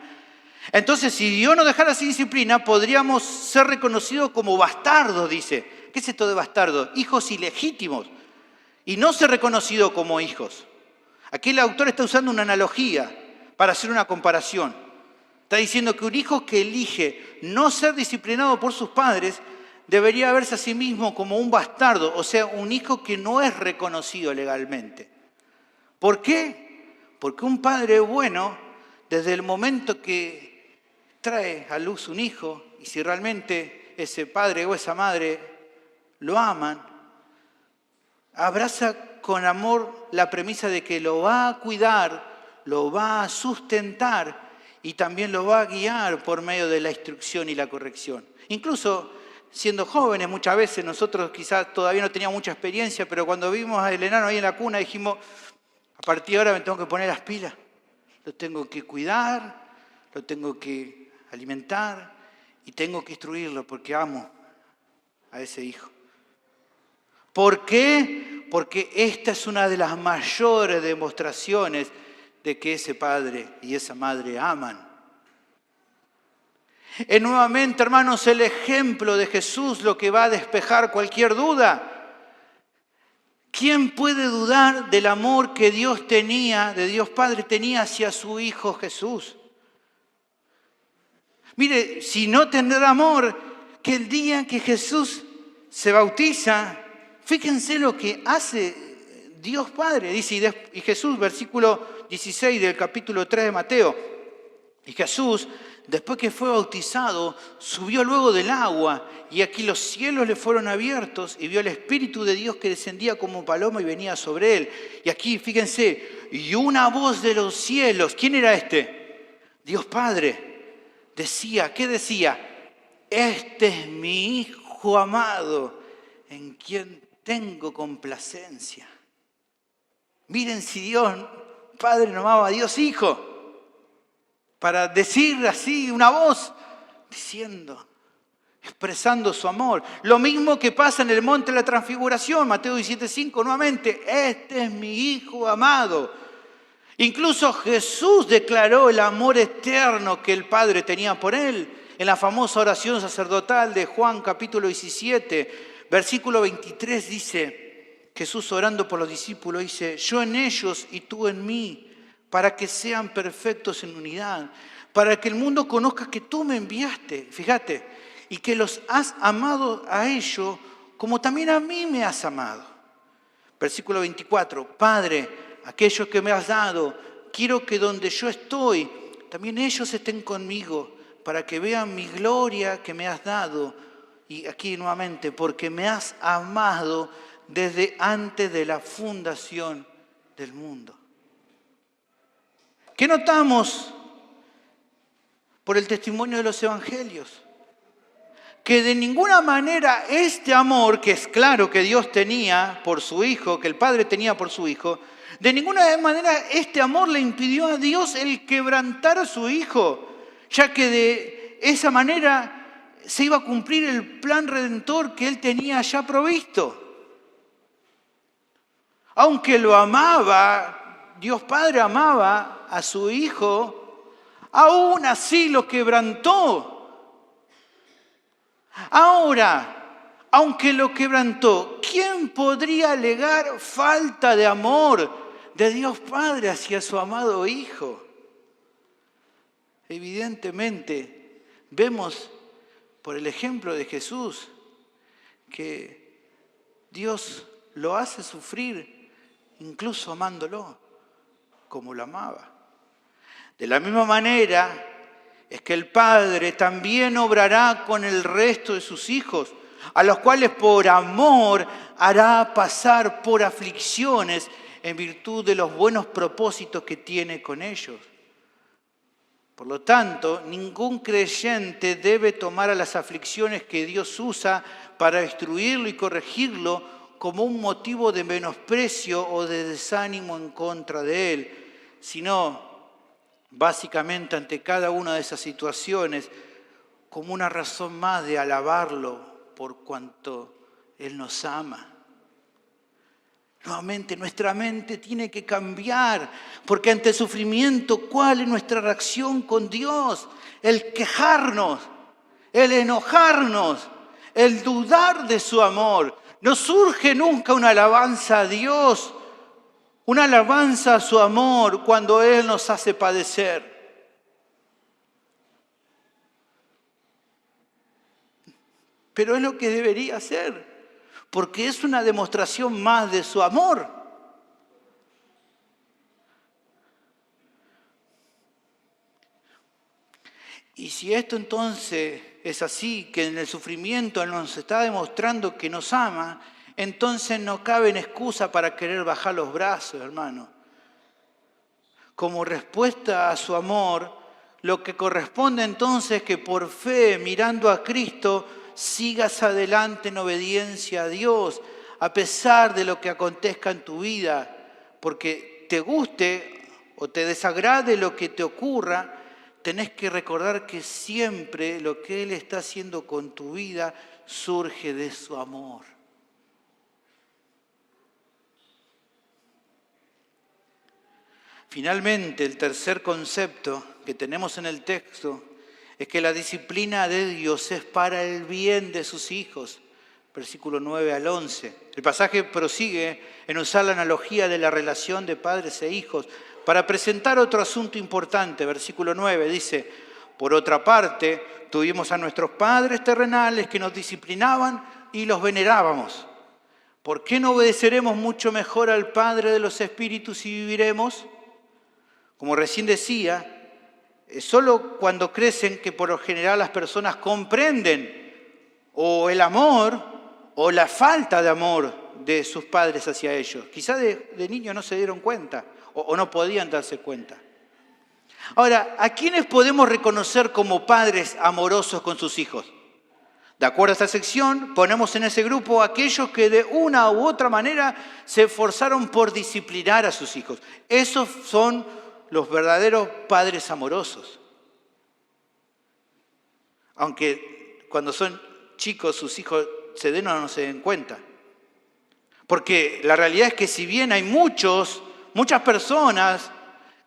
Entonces, si Dios nos dejara sin disciplina, podríamos ser reconocidos como bastardos, dice. ¿Qué es esto de bastardos? Hijos ilegítimos. Y no ser reconocidos como hijos. Aquí el autor está usando una analogía para hacer una comparación. Está diciendo que un hijo que elige no ser disciplinado por sus padres debería verse a sí mismo como un bastardo, o sea, un hijo que no es reconocido legalmente. ¿Por qué? Porque un padre bueno, desde el momento que trae a luz un hijo, y si realmente ese padre o esa madre lo aman, abraza con amor la premisa de que lo va a cuidar, lo va a sustentar y también lo va a guiar por medio de la instrucción y la corrección. Incluso siendo jóvenes, muchas veces nosotros quizás todavía no teníamos mucha experiencia, pero cuando vimos al enano ahí en la cuna dijimos, a partir de ahora me tengo que poner las pilas, lo tengo que cuidar, lo tengo que alimentar y tengo que instruirlo porque amo a ese hijo. ¿Por qué? Porque esta es una de las mayores demostraciones de que ese padre y esa madre aman. Es nuevamente, hermanos, el ejemplo de Jesús lo que va a despejar cualquier duda. ¿Quién puede dudar del amor que Dios tenía, de Dios Padre tenía hacia su Hijo Jesús? Mire, si no tendrá amor, que el día que Jesús se bautiza, fíjense lo que hace Dios Padre, dice, y Jesús, versículo 16 del capítulo 3 de Mateo. Y Jesús, después que fue bautizado, subió luego del agua, y aquí los cielos le fueron abiertos, y vio el Espíritu de Dios que descendía como paloma y venía sobre él. Y aquí, fíjense, y una voz de los cielos, ¿quién era este? Dios Padre, decía, ¿qué decía? Este es mi Hijo amado, en quien tengo complacencia. Miren si Dios Padre no amaba a Dios Hijo, para decir así una voz, diciendo, expresando su amor. Lo mismo que pasa en el monte de la transfiguración, Mateo 17:5, nuevamente, este es mi Hijo amado. Incluso Jesús declaró el amor eterno que el Padre tenía por él en la famosa oración sacerdotal de Juan capítulo 17, versículo 23 dice, Jesús orando por los discípulos dice, yo en ellos y tú en mí, para que sean perfectos en unidad, para que el mundo conozca que tú me enviaste, fíjate, y que los has amado a ellos como también a mí me has amado. Versículo 24, Padre, aquellos que me has dado, quiero que donde yo estoy, también ellos estén conmigo, para que vean mi gloria que me has dado. Y aquí nuevamente, porque me has amado desde antes de la fundación del mundo. ¿Qué notamos por el testimonio de los evangelios? Que de ninguna manera este amor, que es claro que Dios tenía por su Hijo, que el Padre tenía por su Hijo, de ninguna manera este amor le impidió a Dios el quebrantar a su Hijo, ya que de esa manera se iba a cumplir el plan redentor que Él tenía ya provisto. Aunque lo amaba, Dios Padre amaba a su Hijo, aún así lo quebrantó. Ahora, aunque lo quebrantó, ¿quién podría alegar falta de amor de Dios Padre hacia su amado Hijo? Evidentemente, vemos por el ejemplo de Jesús que Dios lo hace sufrir incluso amándolo como lo amaba. De la misma manera es que el Padre también obrará con el resto de sus hijos, a los cuales por amor hará pasar por aflicciones en virtud de los buenos propósitos que tiene con ellos. Por lo tanto, ningún creyente debe tomar a las aflicciones que Dios usa para instruirlo y corregirlo como un motivo de menosprecio o de desánimo en contra de él, sino básicamente ante cada una de esas situaciones como una razón más de alabarlo por cuanto Él nos ama. Nuevamente, nuestra mente tiene que cambiar, porque ante el sufrimiento, ¿cuál es nuestra reacción con Dios? El quejarnos, el enojarnos, el dudar de su amor. No surge nunca una alabanza a Dios, una alabanza a su amor cuando Él nos hace padecer. Pero es lo que debería ser, porque es una demostración más de su amor. Y si esto entonces es así, que en el sufrimiento nos está demostrando que nos ama, entonces no cabe excusa para querer bajar los brazos, hermano. Como respuesta a su amor, lo que corresponde entonces es que por fe, mirando a Cristo, sigas adelante en obediencia a Dios, a pesar de lo que acontezca en tu vida, porque te guste o te desagrade lo que te ocurra, tenés que recordar que siempre lo que Él está haciendo con tu vida surge de su amor. Finalmente, el tercer concepto que tenemos en el texto es que la disciplina de Dios es para el bien de sus hijos. Versículo 9 al 11. El pasaje prosigue en usar la analogía de la relación de padres e hijos para presentar otro asunto importante. Versículo 9 dice, por otra parte, tuvimos a nuestros padres terrenales que nos disciplinaban y los venerábamos. ¿por qué no obedeceremos mucho mejor al Padre de los Espíritus y viviremos? Como recién decía, es solo cuando crecen que por lo general las personas comprenden o el amor o la falta de amor de sus padres hacia ellos. Quizá de niños no se dieron cuenta o no podían darse cuenta. Ahora, ¿a quiénes podemos reconocer como padres amorosos con sus hijos? De acuerdo a esta sección, ponemos en ese grupo a aquellos que de una u otra manera se esforzaron por disciplinar a sus hijos. Esos son los verdaderos padres amorosos. Aunque cuando son chicos sus hijos se den o no se den cuenta. Porque la realidad es que si bien hay muchas personas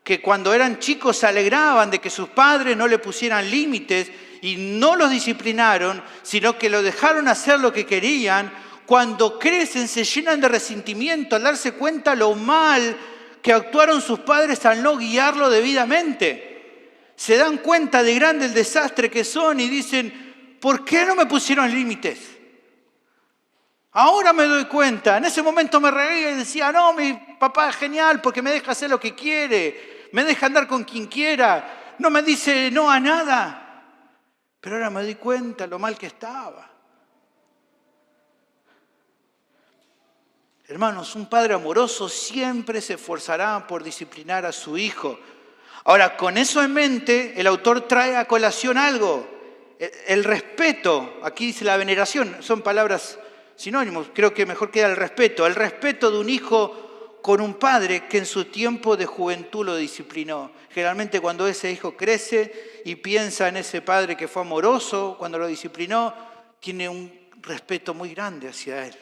que cuando eran chicos se alegraban de que sus padres no le pusieran límites y no los disciplinaron, sino que lo dejaron hacer lo que querían, cuando crecen se llenan de resentimiento al darse cuenta lo mal que actuaron sus padres al no guiarlo debidamente. Se dan cuenta de grande el desastre que son y dicen, ¿por qué no me pusieron límites? Ahora me doy cuenta. En ese momento me reía y decía, no, mi papá es genial porque me deja hacer lo que quiere, me deja andar con quien quiera, no me dice no a nada. Pero ahora me doy cuenta lo mal que estaba. Hermanos, un padre amoroso siempre se esforzará por disciplinar a su hijo. Ahora, con eso en mente, el autor trae a colación algo. El respeto, aquí dice la veneración, son palabras sinónimos, creo que mejor queda el respeto. El respeto de un hijo con un padre que en su tiempo de juventud lo disciplinó. Generalmente cuando ese hijo crece y piensa en ese padre que fue amoroso, cuando lo disciplinó, tiene un respeto muy grande hacia él.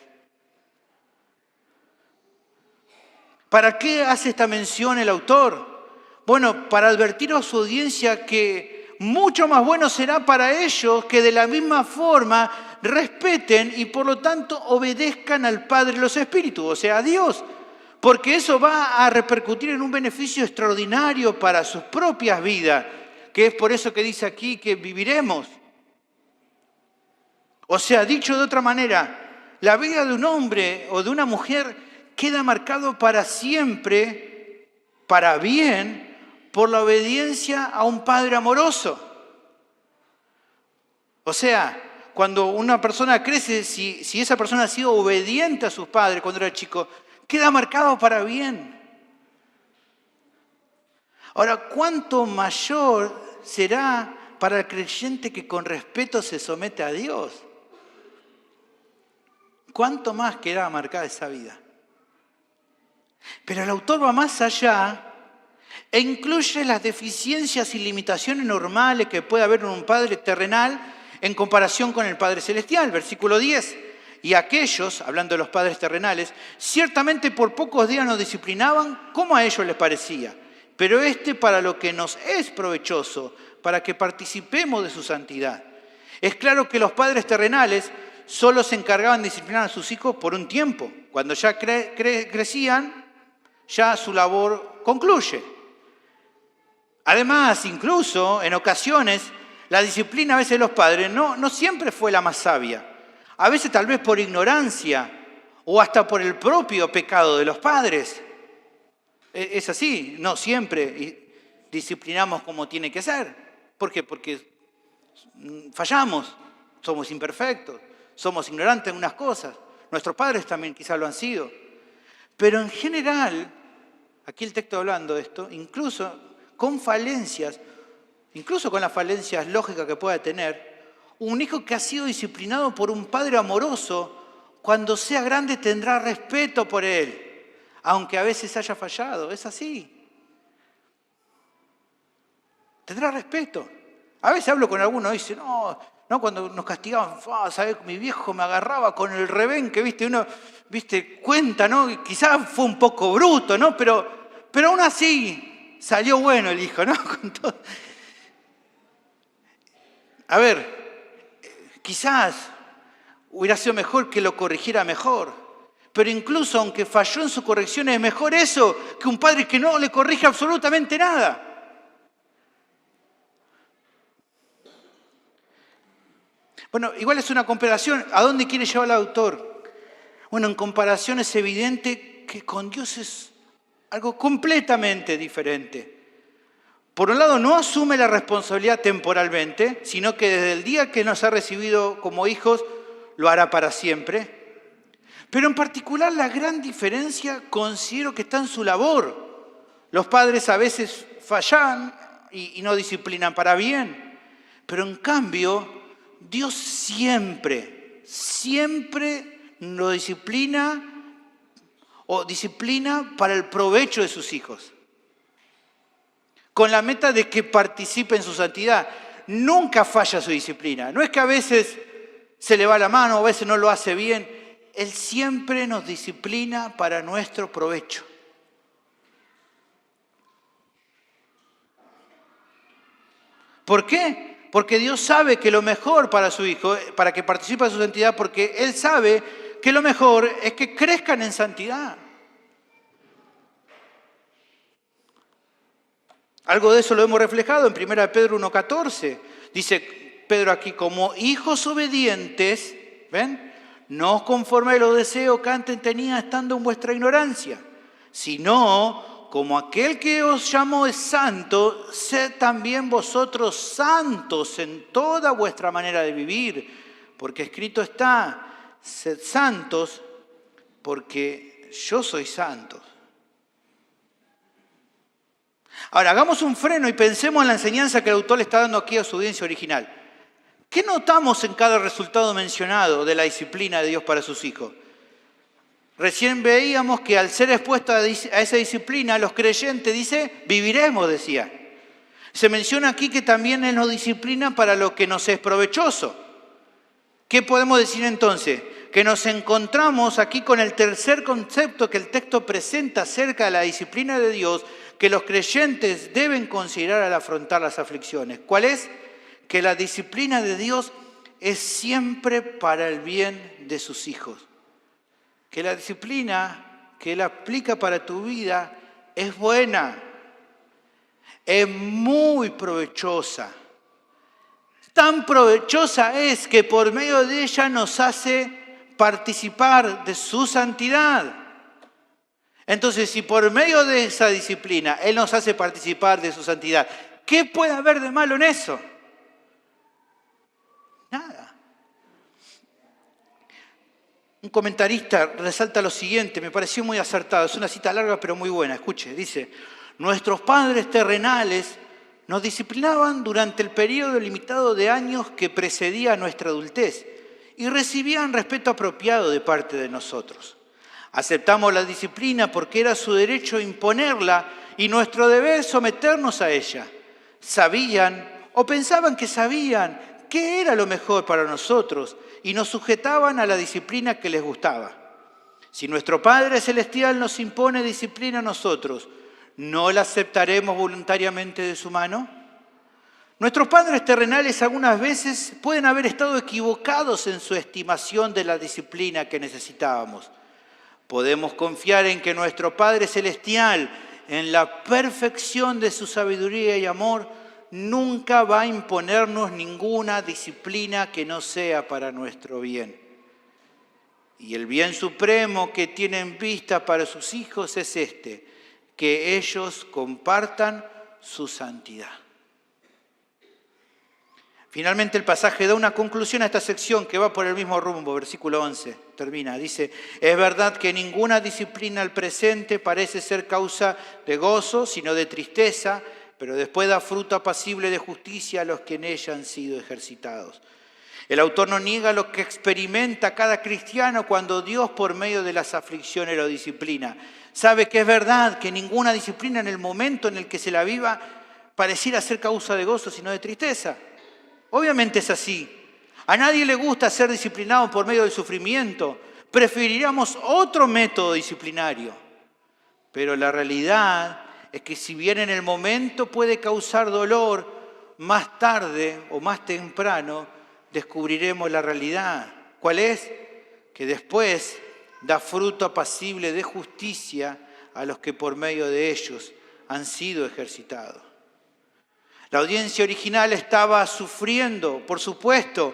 ¿Para qué hace esta mención el autor? Bueno, para advertir a su audiencia que mucho más bueno será para ellos que de la misma forma respeten y por lo tanto obedezcan al Padre de los Espíritus, o sea, a Dios. Porque eso va a repercutir en un beneficio extraordinario para sus propias vidas, que es por eso que dice aquí que viviremos. O sea, dicho de otra manera, la vida de un hombre o de una mujer queda marcado para siempre, para bien, por la obediencia a un Padre amoroso. O sea, cuando una persona crece, si esa persona ha sido obediente a sus padres cuando era chico, queda marcado para bien. Ahora, ¿cuánto mayor será para el creyente que con respeto se somete a Dios? ¿Cuánto más queda marcada esa vida? Pero el autor va más allá e incluye las deficiencias y limitaciones normales que puede haber en un padre terrenal en comparación con el Padre Celestial. Versículo 10. Y aquellos, hablando de los padres terrenales, ciertamente por pocos días nos disciplinaban como a ellos les parecía, pero para lo que nos es provechoso, para que participemos de su santidad. Es claro que los padres terrenales solo se encargaban de disciplinar a sus hijos por un tiempo. Cuando ya crecían, ya su labor concluye. Además, incluso en ocasiones, la disciplina a veces de los padres no siempre fue la más sabia. A veces tal vez por ignorancia o hasta por el propio pecado de los padres. Es así, no siempre disciplinamos como tiene que ser. ¿Por qué? Porque fallamos, somos imperfectos, somos ignorantes en unas cosas. Nuestros padres también quizás lo han sido. Pero en general, aquí el texto hablando de esto, incluso con falencias, incluso con las falencias lógicas que pueda tener, un hijo que ha sido disciplinado por un padre amoroso, cuando sea grande tendrá respeto por él, aunque a veces haya fallado, es así. Tendrá respeto. A veces hablo con algunos y dicen, no, cuando nos castigaban, ¿sabes? Mi viejo me agarraba con el rebenque, ¿viste? Uno, cuenta, ¿no? Quizás fue un poco bruto, ¿no? Pero aún así salió bueno el hijo, ¿no? Con todo. A ver, quizás hubiera sido mejor que lo corrigiera mejor, pero incluso aunque falló en su corrección es mejor eso que un padre que no le corrige absolutamente nada. Bueno, igual es una comparación. ¿A dónde quiere llevar el autor? Bueno, en comparación es evidente que con Dios es algo completamente diferente. Por un lado, no asume la responsabilidad temporalmente, sino que desde el día que nos ha recibido como hijos, lo hará para siempre. Pero en particular, la gran diferencia considero que está en su labor. Los padres a veces fallan y no disciplinan para bien, pero en cambio, Dios siempre lo disciplina para el provecho de sus hijos, con la meta de que participe en su santidad. Nunca falla su disciplina. No es que a veces se le va la mano o a veces no lo hace bien. Él siempre nos disciplina para nuestro provecho. ¿Por qué? Porque Dios sabe que lo mejor para su hijo, para que participe en su santidad, porque Él sabe que lo mejor es que crezcan en santidad. Algo de eso lo hemos reflejado en 1 Pedro 1:14. Dice Pedro aquí, como hijos obedientes, ¿ven? No os conforméis a los deseos que antes tenía estando en vuestra ignorancia, sino como aquel que os llamó es santo, sed también vosotros santos en toda vuestra manera de vivir, porque escrito está, sed santos porque yo soy santo. Ahora, hagamos un freno y pensemos en la enseñanza que el autor le está dando aquí a su audiencia original. ¿Qué notamos en cada resultado mencionado de la disciplina de Dios para sus hijos? Recién veíamos que al ser expuestos a esa disciplina, los creyentes, dice, viviremos, decía. Se menciona aquí que también Él nos disciplina para lo que nos es provechoso. ¿Qué podemos decir entonces? Que nos encontramos aquí con el tercer concepto que el texto presenta acerca de la disciplina de Dios, que los creyentes deben considerar al afrontar las aflicciones. ¿Cuál es? Que la disciplina de Dios es siempre para el bien de sus hijos. Que la disciplina que Él aplica para tu vida es buena, es muy provechosa. Tan provechosa es que por medio de ella nos hace participar de su santidad. Entonces, si por medio de esa disciplina Él nos hace participar de su santidad, ¿qué puede haber de malo en eso? Nada. Un comentarista resalta lo siguiente, me pareció muy acertado, es una cita larga pero muy buena, escuche, dice, nuestros padres terrenales nos disciplinaban durante el periodo limitado de años que precedía a nuestra adultez y recibían respeto apropiado de parte de nosotros. Aceptamos la disciplina porque era su derecho imponerla y nuestro deber someternos a ella. Sabían o pensaban que sabían qué era lo mejor para nosotros y nos sujetaban a la disciplina que les gustaba. Si nuestro Padre Celestial nos impone disciplina a nosotros, ¿no la aceptaremos voluntariamente de su mano? Nuestros padres terrenales algunas veces pueden haber estado equivocados en su estimación de la disciplina que necesitábamos. Podemos confiar en que nuestro Padre Celestial, en la perfección de su sabiduría y amor, nunca va a imponernos ninguna disciplina que no sea para nuestro bien. Y el bien supremo que tiene en vista para sus hijos es este, que ellos compartan su santidad. Finalmente el pasaje da una conclusión a esta sección que va por el mismo rumbo, versículo 11, termina, dice, es verdad que ninguna disciplina al presente parece ser causa de gozo, sino de tristeza, pero después da fruto apacible de justicia a los que en ella han sido ejercitados. El autor no niega lo que experimenta cada cristiano cuando Dios por medio de las aflicciones lo disciplina. Sabe que es verdad que ninguna disciplina en el momento en el que se la viva pareciera ser causa de gozo, sino de tristeza. Obviamente es así. A nadie le gusta ser disciplinado por medio del sufrimiento. Preferiríamos otro método disciplinario. Pero la realidad es que si bien en el momento puede causar dolor, más tarde o más temprano descubriremos la realidad. ¿Cuál es? Que después da fruto apacible de justicia a los que por medio de ellos han sido ejercitados. La audiencia original estaba sufriendo, por supuesto,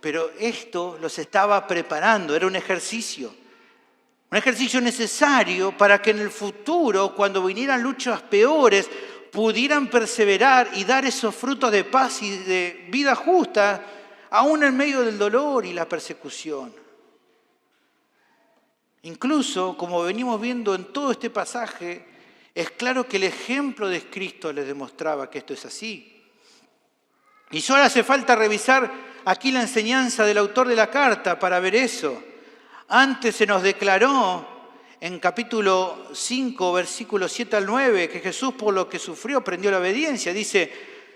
pero esto los estaba preparando, era un ejercicio. Un ejercicio necesario para que en el futuro, cuando vinieran luchas peores, pudieran perseverar y dar esos frutos de paz y de vida justa, aún en medio del dolor y la persecución. Incluso, como venimos viendo en todo este pasaje, es claro que el ejemplo de Cristo les demostraba que esto es así. Y solo hace falta revisar aquí la enseñanza del autor de la carta para ver eso. Antes se nos declaró en capítulo 5, versículos 7 al 9, que Jesús por lo que sufrió aprendió la obediencia. Dice,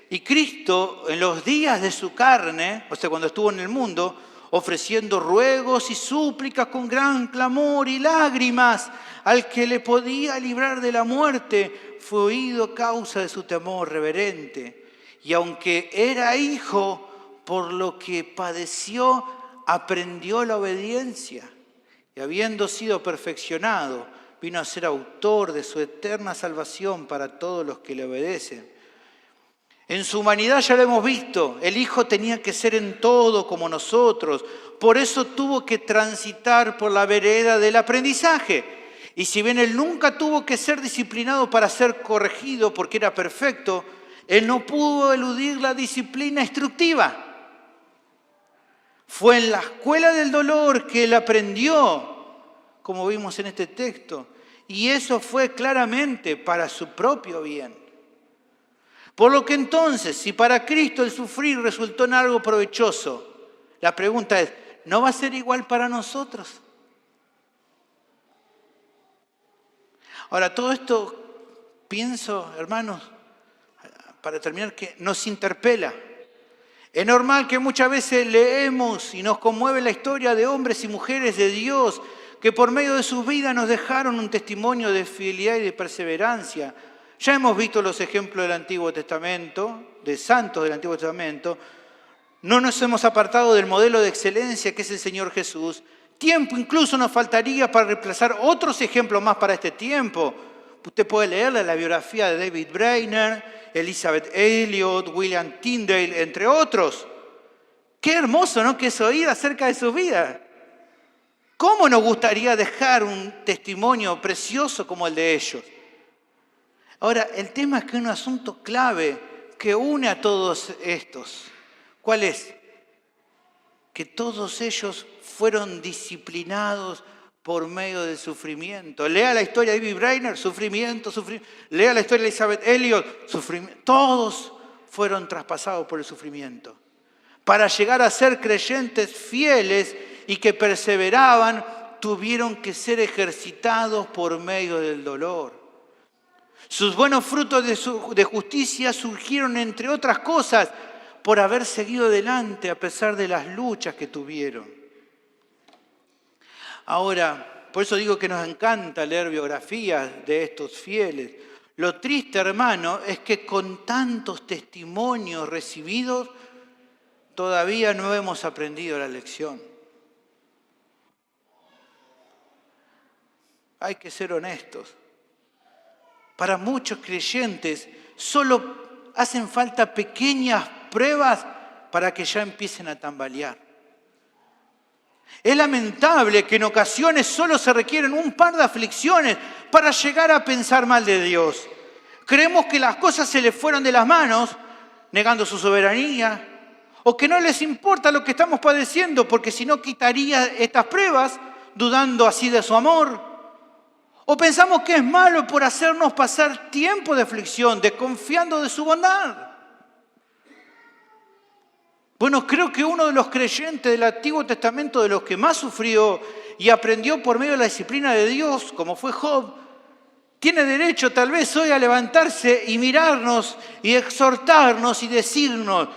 y Cristo en los días de su carne, o sea, cuando estuvo en el mundo, ofreciendo ruegos y súplicas con gran clamor y lágrimas al que le podía librar de la muerte, fue oído a causa de su temor reverente. Y aunque era hijo, por lo que padeció, aprendió la obediencia. Y habiendo sido perfeccionado, vino a ser autor de su eterna salvación para todos los que le obedecen. En su humanidad ya lo hemos visto, el Hijo tenía que ser en todo como nosotros, por eso tuvo que transitar por la vereda del aprendizaje. Y si bien Él nunca tuvo que ser disciplinado para ser corregido porque era perfecto, Él no pudo eludir la disciplina instructiva. Fue en la escuela del dolor que Él aprendió, como vimos en este texto, y eso fue claramente para su propio bien. Por lo que entonces, si para Cristo el sufrir resultó en algo provechoso, la pregunta es, ¿no va a ser igual para nosotros? Ahora, todo esto, pienso, hermanos, para terminar, que nos interpela. Es normal que muchas veces leemos y nos conmueve la historia de hombres y mujeres de Dios que por medio de sus vidas nos dejaron un testimonio de fidelidad y de perseverancia. Ya hemos visto los ejemplos del Antiguo Testamento, de santos del Antiguo Testamento. No nos hemos apartado del modelo de excelencia que es el Señor Jesús. Tiempo incluso nos faltaría para reemplazar otros ejemplos más para este tiempo. Usted puede leer la biografía de David Brainerd, Elizabeth Elliot, William Tyndale, entre otros. Qué hermoso, ¿no?, que es oír acerca de su vida. ¿Cómo nos gustaría dejar un testimonio precioso como el de ellos? Ahora, el tema es que hay un asunto clave que une a todos estos. ¿Cuál es? Que todos ellos fueron disciplinados por medio del sufrimiento. Lea la historia de David Brainerd, sufrimiento. Lea la historia de Elizabeth Elliot, sufrimiento. Todos fueron traspasados por el sufrimiento para llegar a ser creyentes fieles y que perseveraban, tuvieron que ser ejercitados por medio del dolor. Sus buenos frutos de justicia surgieron, entre otras cosas, por haber seguido adelante a pesar de las luchas que tuvieron. Ahora, por eso digo que nos encanta leer biografías de estos fieles. Lo triste, hermano, es que con tantos testimonios recibidos, todavía no hemos aprendido la lección. Hay que ser honestos. Para muchos creyentes solo hacen falta pequeñas pruebas para que ya empiecen a tambalear. Es lamentable que en ocasiones solo se requieren un par de aflicciones para llegar a pensar mal de Dios. Creemos que las cosas se les fueron de las manos, negando su soberanía, o que no les importa lo que estamos padeciendo, porque si no quitaría estas pruebas, dudando así de su amor. O pensamos que es malo por hacernos pasar tiempo de aflicción, desconfiando de su bondad. Bueno, creo que uno de los creyentes del Antiguo Testamento, de los que más sufrió y aprendió por medio de la disciplina de Dios, como fue Job, tiene derecho tal vez hoy a levantarse y mirarnos y exhortarnos y decirnos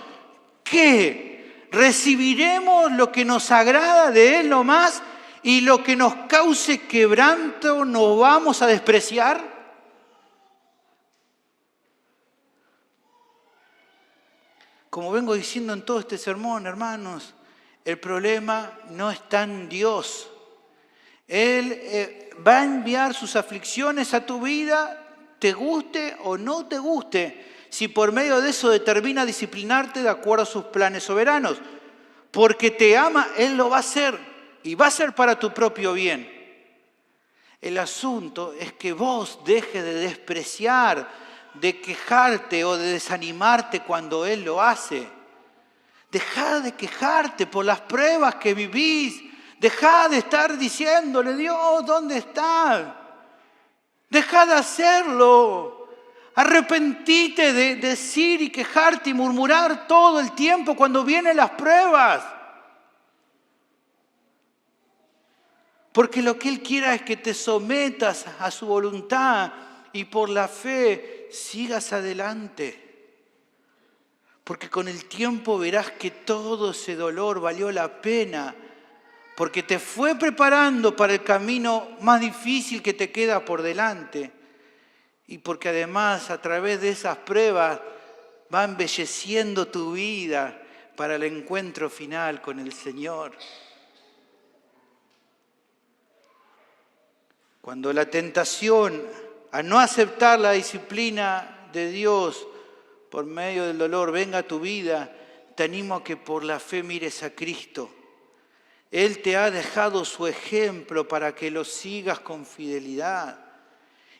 que recibiremos lo que nos agrada de Él nomás y lo que nos cause quebranto no vamos a despreciar. Como vengo diciendo en todo este sermón, hermanos, el problema no está en Dios. Él va a enviar sus aflicciones a tu vida, te guste o no te guste, si por medio de eso determina disciplinarte de acuerdo a sus planes soberanos. Porque te ama, Él lo va a hacer y va a ser para tu propio bien. El asunto es que vos dejes de despreciar, de quejarte o de desanimarte cuando Él lo hace. Dejá de quejarte por las pruebas que vivís. Dejá de estar diciéndole, Dios, ¿dónde estás? Dejá de hacerlo. Arrepentite de decir y quejarte y murmurar todo el tiempo cuando vienen las pruebas. Porque lo que Él quiera es que te sometas a su voluntad y por la fe sigas adelante. Porque con el tiempo verás que todo ese dolor valió la pena. Porque te fue preparando para el camino más difícil que te queda por delante. Y porque además a través de esas pruebas va embelleciendo tu vida para el encuentro final con el Señor. Cuando la tentación a no aceptar la disciplina de Dios por medio del dolor venga a tu vida, te animo a que por la fe mires a Cristo. Él te ha dejado su ejemplo para que lo sigas con fidelidad.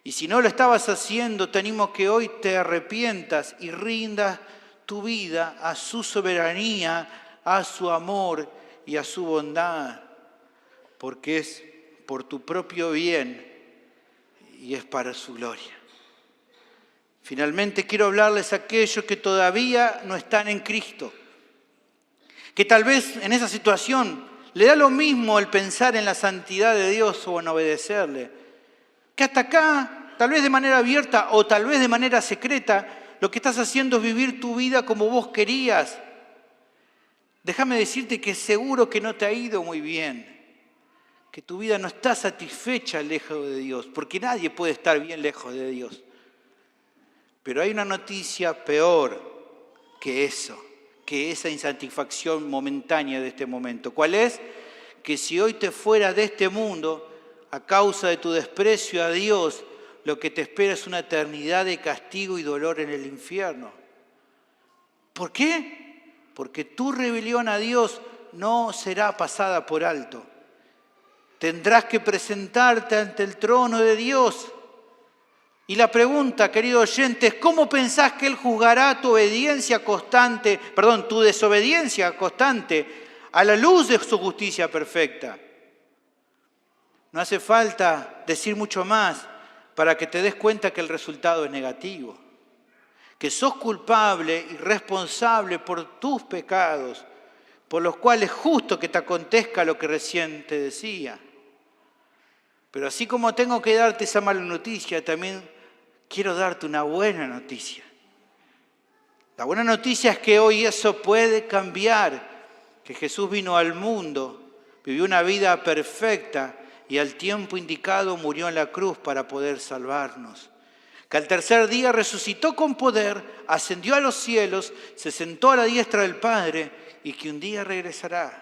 Y si no lo estabas haciendo, te animo a que hoy te arrepientas y rindas tu vida a su soberanía, a su amor y a su bondad. Porque es por tu propio bien y es para su gloria. Finalmente quiero hablarles a aquellos que todavía no están en Cristo, que tal vez en esa situación le da lo mismo el pensar en la santidad de Dios o en obedecerle, que hasta acá, tal vez de manera abierta o tal vez de manera secreta, lo que estás haciendo es vivir tu vida como vos querías. Déjame decirte que seguro que no te ha ido muy bien, que tu vida no está satisfecha lejos de Dios, porque nadie puede estar bien lejos de Dios. Pero hay una noticia peor que eso, que esa insatisfacción momentánea de este momento. ¿Cuál es? Que si hoy te fueras de este mundo, a causa de tu desprecio a Dios, lo que te espera es una eternidad de castigo y dolor en el infierno. ¿Por qué? Porque tu rebelión a Dios no será pasada por alto. Tendrás que presentarte ante el trono de Dios. Y la pregunta, querido oyente, es ¿cómo pensás que Él juzgará tu desobediencia constante a la luz de su justicia perfecta? No hace falta decir mucho más para que te des cuenta que el resultado es negativo. Que sos culpable y responsable por tus pecados, por los cuales es justo que te acontezca lo que recién te decía. Pero así como tengo que darte esa mala noticia, también quiero darte una buena noticia. La buena noticia es que hoy eso puede cambiar, que Jesús vino al mundo, vivió una vida perfecta y al tiempo indicado murió en la cruz para poder salvarnos. Que al tercer día resucitó con poder, ascendió a los cielos, se sentó a la diestra del Padre y que un día regresará.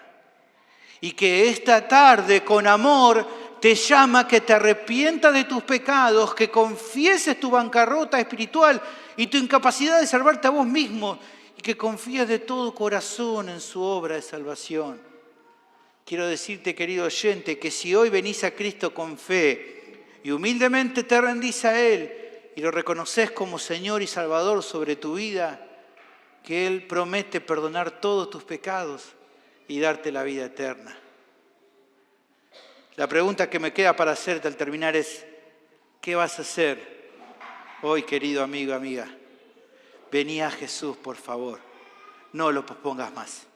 Y que esta tarde con amor te llama a que te arrepientas de tus pecados, que confieses tu bancarrota espiritual y tu incapacidad de salvarte a vos mismo y que confíes de todo corazón en su obra de salvación. Quiero decirte, querido oyente, que si hoy venís a Cristo con fe y humildemente te rendís a Él y lo reconoces como Señor y Salvador sobre tu vida, que Él promete perdonar todos tus pecados y darte la vida eterna. La pregunta que me queda para hacerte al terminar es, ¿qué vas a hacer hoy, querido amigo, amiga? Vení a Jesús, por favor. No lo pospongas más.